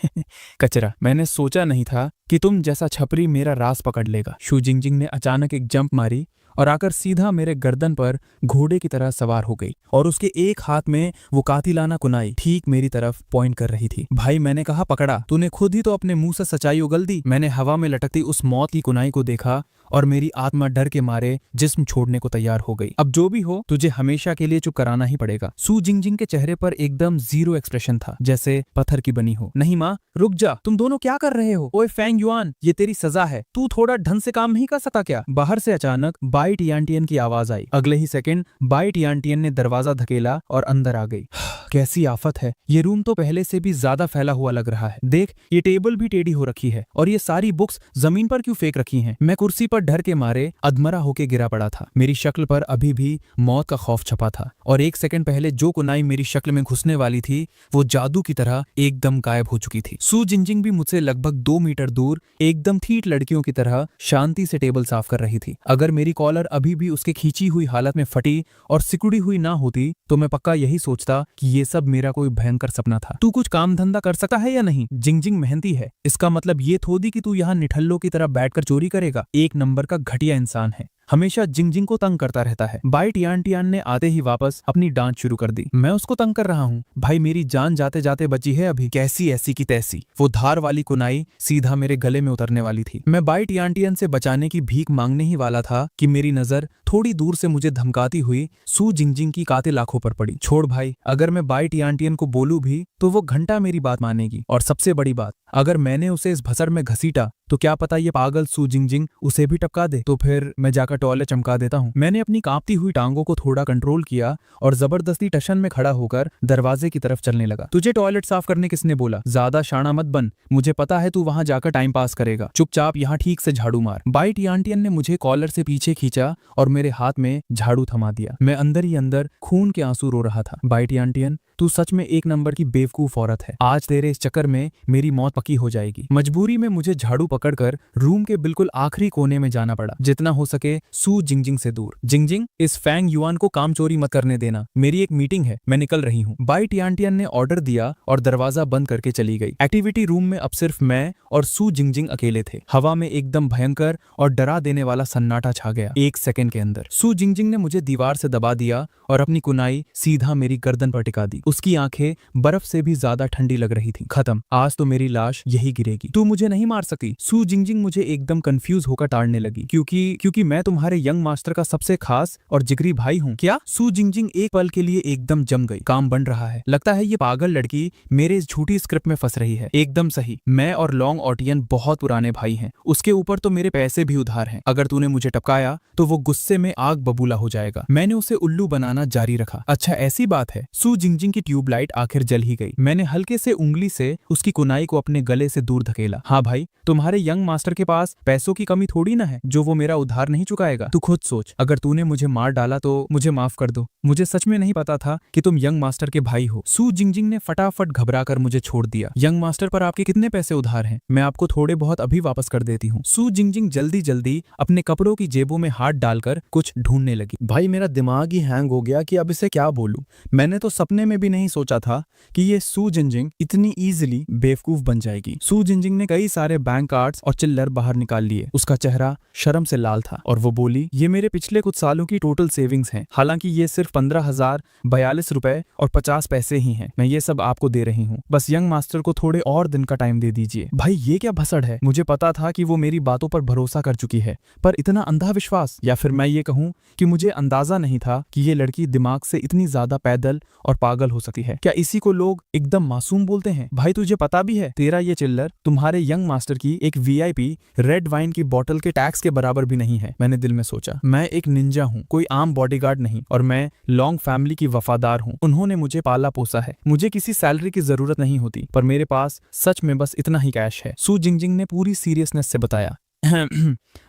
कचरा, मैंने सोचा नहीं था कि तुम जैसा छपरी मेरा राज पकड़ लेगा। शू जिंगजिंग ने अचानक एक जंप मारी और आकर सीधा मेरे गर्दन पर घोड़े की तरह सवार हो गई और उसके एक हाथ में वो कातिलाना कुनाई ठीक मेरी तरफ पॉइंट कर रही थी। भाई मैंने कहा, पकड़ा? तूने खुद ही तो अपने मुंह से सच्चाई उगल दी। मैंने हवा में लटकती उस मौत की कुनाई को देखा और मेरी आत्मा डर के मारे जिस्म छोड़ने को तैयार हो गई। अब जो भी हो, तुझे हमेशा के लिए चुप कराना ही पड़ेगा। सू जिंगजिंग के चेहरे पर एकदम जीरो एक्सप्रेशन था, जैसे पत्थर की बनी हो। नहीं माँ, रुक जा, तुम दोनों क्या कर रहे हो? ओए फेंग युआन, ये तेरी सजा है। तू थोड़ा ढंग से काम नहीं कर सकता क्या? बाहर से अचानक बाई टियानटियन की आवाज आई। अगले ही सेकंड बाई टियानटियन ने दरवाजा धकेला और अंदर आ गई। कैसी आफत है, ये रूम तो पहले से भी ज्यादा फैला हुआ लग रहा है। देख, ये टेबल भी टेढ़ी हो रखी है और ये सारी बुक्स जमीन पर क्यों फेंक रखी हैं? मैं कुर्सी पर डर के मारे अधमरा होके गिरा पड़ा था। मेरी शक्ल पर अभी भी मौत का खौफ छपा था और एक सेकंड पहले जो कुनाई मेरी शक्ल में घुसने वाली थी वो जादू की तरह एकदम गायब हो चुकी थी। सू जिंजिंग भी मुझसे लगभग 2 मीटर दूर एकदम ठीक लड़कियों की तरह शांति से टेबल साफ कर रही थी। अगर मेरी कॉलर अभी भी उसके खींची हुई हालत में फटी और सिकुड़ी हुई ना होती तो मैं पक्का यही सोचता कि ये सब मेरा कोई भयंकर सपना था। तू कुछ काम धंधा कर सकता है या नहीं? जिंगजिंग मेहनती है, इसका मतलब ये थोड़ी कि तू यहाँ निठल्लों की तरह बैठकर चोरी करेगा। एक नंबर का घटिया इंसान है, हमेशा जिंगजिंग को तंग करता रहता है। बाई टियानटियान ने आते ही वापस अपनी डांट शुरू कर दी। मैं उसको तंग कर रहा हूँ? भाई, मेरी जान जाते जाते बची है अभी। कैसी ऐसी की तैसी। वो धार वाली कुनाई सीधा मेरे गले में उतरने वाली थी। मैं बाई टियानटियन से बचाने की भीख मांगने ही वाला था कि मेरी नजर थोड़ी दूर से मुझे धमकाती हुई सू जिंगजिंग की कातिल आंखों पर पड़ी। छोड़ भाई, अगर मैं बाई टियानटियन को बोलूं भी तो वो घंटा मेरी बात मानेगी। और सबसे बड़ी बात, अगर मैंने उसे इस भसड़ में घसीटा तो क्या पता ये पागल सू जिंगजिंग उसे भी टपका दे। तो फिर मैं जाकर टॉयलेट चमका देता हूँ। मैंने अपनी कांपती हुई टांगों को थोड़ा कंट्रोल किया और जबरदस्ती टशन में खड़ा होकर दरवाजे की तरफ चलने लगा। तुझे टॉयलेट साफ करने किसने बोला? ज्यादा शाना मत बन, मुझे पता है तू वहां जाकर टाइम पास करेगा। चुपचाप यहाँ ठीक से झाड़ू मार। बाई टियानटियन ने मुझे कॉलर से पीछे खींचा और मेरे हाथ में झाड़ू थमा दिया। मैं अंदर ही अंदर खून के आंसू रो रहा था। बाई टियानटियन, तू सच में एक नंबर की बेवकूफ औरत है। आज तेरे इस चक्कर में मेरी मौत पक्की हो जाएगी। मजबूरी में मुझे झाड़ू पकड़कर रूम के बिल्कुल आखिरी कोने में जाना पड़ा, जितना हो सके सू जिंगजिंग से दूर। जिंगजिंग, इस फेंग युआन को काम चोरी मत करने देना। मेरी एक मीटिंग है, मैं निकल रही हूँ। बाई टियानटियन ने ऑर्डर दिया और दरवाजा बंद करके चली गई। एक्टिविटी रूम में अब सिर्फ मैं और सू जिंगजिंग अकेले थे। हवा में एकदम भयंकर और डरा देने वाला सन्नाटा छा गया। एक सेकंड के अंदर सू जिंगजिंग ने मुझे दीवार से दबा दिया और अपनी कुनाई सीधा मेरी गर्दन पर टिका दी। उसकी आंखें बर्फ से भी ज्यादा ठंडी लग रही थी। खत्म, आज तो मेरी लाश यही गिरेगी। तू मुझे नहीं मार सकी। सू जिंगजिंग मुझे एकदम कंफ्यूज होकर टाड़ने लगी। क्योंकि मैं तुम्हारे यंग मास्टर का सबसे खास और जिगरी भाई हूँ। क्या? सू जिंगजिंग एक पल के लिए एकदम जम गई। काम बन रहा है। लगता है ये पागल लड़की मेरे इस झूठी स्क्रिप्ट में फंस रही है। एकदम सही, मैं और लॉन्ग ऑटियन बहुत पुराने भाई हैं। उसके ऊपर तो मेरे पैसे भी उधार हैं। अगर तूने मुझे टपकाया तो वो गुस्से में आग बबूला हो जाएगा। मैंने उसे उल्लू बनाना जारी रखा। अच्छा ऐसी बात है। सू जिंगजिंग की ट्यूबलाइट आखिर जल ही गई। मैंने हल्के से उंगली से उसकी कुनाई को अपने गले से दूर धकेला। हाँ भाई, तुम्हारे यंग मास्टर के पास पैसों की कमी थोड़ी ना है जो वो मेरा उधार नहीं चुकाएगा। तू खुद सोच, अगर तूने मुझे मार डाला तो मुझे माफ कर दो। मुझे सच में नहीं पता था कि तुम यंग मास्टर के भाई हो। सू जिंगजिंग ने फटाफट घबराकर मुझे छोड़ दिया। यंग मास्टर पर आपके कितने पैसे उधार हैं? मैं आपको थोड़े बहुत अभी वापस कर देती हूँ। सू जिंगजिंग जल्दी जल्दी अपने कपड़ों की जेबों में हाथ डालकर कुछ ढूंढने लगी। भाई, मेरा दिमाग ही हैंग हो गया कि अब इसे क्या बोलूं। मैंने तो सपने में भी नहीं सोचा था कि ये सू जिंगजिंग इतनी इजीली बेवकूफ बन जाएगी। सू जिंगजिंग ने कई सारे बैंक कार्ड्स और चिल्लर बाहर निकाल लिए। उसका चेहरा शर्म से लाल था और वो बोली, ये मेरे पिछले कुछ सालों की टोटल सेविंग्स हैं। हालांकि ये सिर्फ 15,042 रुपए और 50 पैसे ही हैं। मैं ये सब आपको दे रही हूँ। बस यंग मास्टर को थोड़े और दिन का टाइम दे दीजिए। भाई, ये क्या भसड़ है? मुझे पता था कि वो मेरी बातों पर भरोसा कर चुकी है, पर इतना अंधा विश्वास, या फिर मैं ये कहूँ कि मुझे अंदाजा नहीं था कि ये लड़की दिमाग से इतनी ज्यादा पैदल और पागल हो सकती है। क्या इसी को लोग एकदम मासूम बोलते हैं? भाई, तुझे पता भी है तेरा ये चिल्लर तुम्हारे यंग मास्टर की एक वीआईपी रेड वाइन की बोतल के टैक्स के बराबर भी नहीं है। मैंने दिल में सोचा, मैं एक निंजा हूँ, कोई आम बॉडीगार्ड नहीं, और मैं लॉन्ग फैमिली की वफादार हूँ। उन्होंने मुझे पाला पोसा है। मुझे किसी सैलरी की जरूरत नहीं होती, पर मेरे पास सच में बस इतना ही कैश है। सू जिंगजिंग ने पूरी सीरियसनेस से बताया।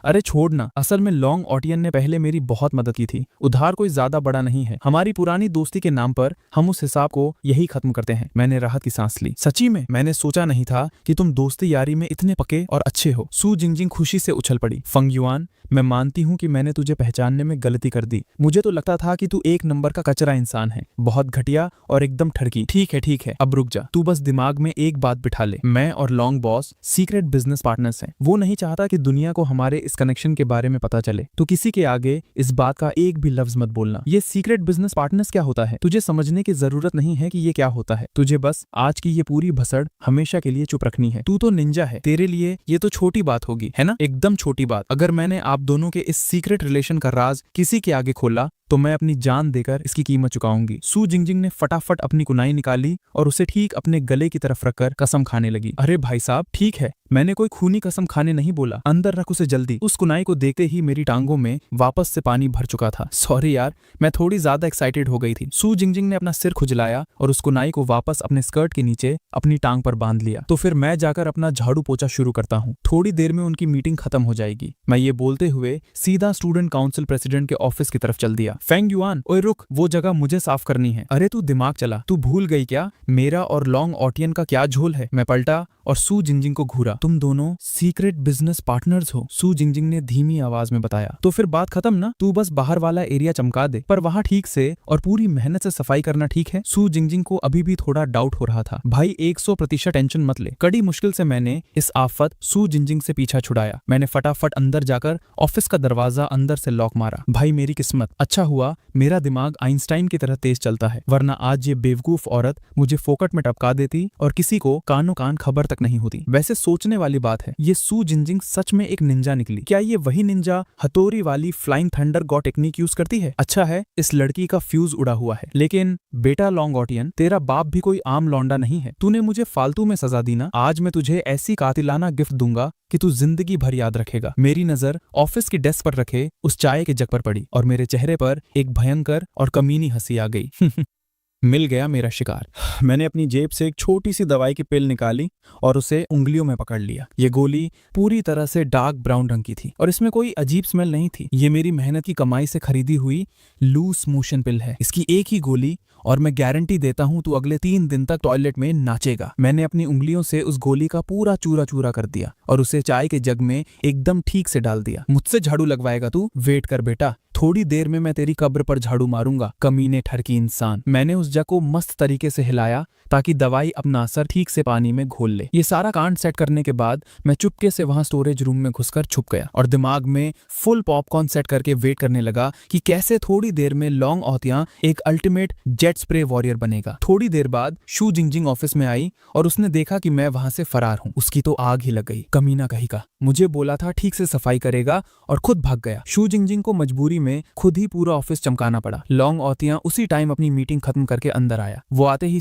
अरे छोड़ना, असल में लॉन्ग ऑटियन ने पहले मेरी बहुत मदद की थी। उधार कोई ज्यादा बड़ा नहीं है। हमारी पुरानी दोस्ती के नाम पर हम उस हिसाब को यही खत्म करते हैं। मैंने राहत की सांस ली। सच्ची में मैंने सोचा नहीं था कि तुम दोस्ती यारी में इतने पक्के और अच्छे हो। सू जिंगजिंग खुशी से उछल पड़ी। फेंग युआन, मैं मानती हूँ कि मैंने तुझे पहचानने में गलती कर दी। मुझे तो लगता था कि तू एक नंबर का कचरा इंसान है, बहुत घटिया और एकदम ठरकी। ठीक है, अब रुक जा। तू बस दिमाग में एक बात बिठा ले, मैं और long boss secret business partners हैं। वो नहीं चाहता कि दुनिया को हमारे इस कनेक्शन के बारे में पता चले तो किसी के आगे इस बात का एक भी लफ्ज मत बोलना। ये सीक्रेट बिजनेस पार्टनर्स क्या होता है तुझे समझने की जरूरत नहीं है कि ये क्या होता है। तुझे बस आज की ये पूरी भसड़ हमेशा के लिए चुप रखनी है। तू तो निंजा है, तेरे लिए ये तो छोटी बात होगी, है ना, एकदम छोटी बात। अगर मैंने आप दोनों के इस सीक्रेट रिलेशन का राज किसी के आगे खोला तो मैं अपनी जान देकर इसकी कीमत चुकाऊंगी। सू जिंगजिंग ने फटाफट अपनी कुनाई निकाली और उसे ठीक अपने गले की तरफ रखकर कसम खाने लगी। अरे भाई साहब, ठीक है, मैंने कोई खूनी कसम खाने नहीं बोला, अंदर रख उसे जल्दी। उस कुनाई को देखते ही मेरी टांगों में वापस से पानी भर चुका था। सॉरी यार, मैं थोड़ी ज्यादा एक्साइटेड हो गई थी। सू जिंगजिंग ने अपना सिर खुजलाया और उस कुनाई को वापस अपने स्कर्ट के नीचे अपनी टांग पर बांध लिया। तो फिर मैं जाकर अपना झाड़ू पोछा शुरू करता हूँ, थोड़ी देर में उनकी मीटिंग खत्म हो जाएगी। मैं ये बोलते हुए सीधा स्टूडेंट काउंसिल प्रेसिडेंट के ऑफिस की तरफ चल दिया। फेंग युआन, ओए रुक, वो जगह मुझे साफ करनी है। अरे तू दिमाग चला, तू भूल गई क्या मेरा और लॉन्ग ऑटियन का क्या झोल है। मैं पलटा और सू जिंगजिंग को घूरा। तुम दोनों सीक्रेट बिजनेस पार्टनर्स हो, सू जिंगजिंग ने धीमी आवाज में बताया। तो फिर बात खत्म ना, तू बस बाहर वाला एरिया चमका दे, पर वहां ठीक से और पूरी मेहनत से सफाई करना, ठीक है। सू जिंगजिंग को अभी भी थोड़ा डाउट हो रहा था। भाई 100% टेंशन मत ले। कड़ी मुश्किल से मैंने इस आफत सू जिंगजिंग से पीछा छुड़ाया। मैंने फटाफट अंदर जाकर ऑफिस का दरवाजा अंदर से लॉक मारा। भाई मेरी किस्मत, अच्छा हुआ मेरा दिमाग आइंस्टाइन की तरह तेज चलता है, वरना आज ये बेवकूफ औरत मुझे फोकट में टपका देती और किसी को कानो कान खबर तक नहीं होती। वैसे सोचने वाली बात है, ये सू जिंगजिंग सच में एक निंजा निकली। क्या ये वही निंजा हथौड़ी वाली flying thunder God technique use करती है? अच्छा है इस लड़की का फ्यूज उड़ा हुआ है। लेकिन बेटा लॉन्गॉटियन, तेरा बाप भी कोई आम लौंडा नहीं है। तूने मुझे फालतू में सजा दी ना, आज मैं तुझे ऐसी कातिलाना गिफ्ट दूंगा कि तू जिंदगी भर याद रखेगा। मेरी नजर ऑफिस की डेस्क पर रखे उस चाय के जग पर पड़ी और मेरे चेहरे पर एक भयंकर और कमीनी हंसी आ गई। मिल गया मेरा शिकार। मैंने अपनी जेब से एक छोटी सी दवाई की पिल निकाली और उसे उंगलियों में पकड़ लिया। ये गोली पूरी तरह से डार्क ब्राउन रंग की थी और इसमें कोई अजीब स्मेल नहीं थी। ये मेरी मेहनत की कमाई से खरीदी हुई लूज मोशन पिल है। इसकी एक ही गोली और मैं गारंटी देता हूं तू अगले 3 दिन तक टॉयलेट में नाचेगा। मैंने अपनी उंगलियों से उस गोली का पूरा चूरा चूरा कर दिया और उसे चाय के जग में एकदम ठीक से डाल दिया। मुझसे झाड़ू लगवाएगा तू? वेट कर बेटा, थोड़ी देर में मैं तेरी कब्र पर झाड़ू मारूंगा, कमीने ठरकी इंसान। मैंने उस जग को मस्त तरीके से हिलाया ताकि दवाई अपना असर ठीक से पानी में घोल ले। ये सारा कांड सेट करने के बाद मैं चुपके से वहां स्टोरेज रूम में घुसकर छुप गया और दिमाग में फुल पॉपकॉर्न सेट करके वेट करने लगा कि कैसे थोड़ी देर में लॉन्ग ऑतियां एक अल्टीमेट जेट स्प्रे वॉरियर बनेगा। थोड़ी देर बाद शू जिंगजिंग ऑफिस में आई और उसने देखा कि मैं वहां से फरार हूं। उसकी तो आग ही लग गई। कमीना कहीं का, मुझे बोला था ठीक से सफाई करेगा और खुद भाग गया। शू जिंगजिंग को मजबूरी में खुद ही पूरा ऑफिस चमकाना पड़ा। लॉन्ग ऑतियां उसी टाइम अपनी मीटिंग खत्म करके अंदर आया। वो आते ही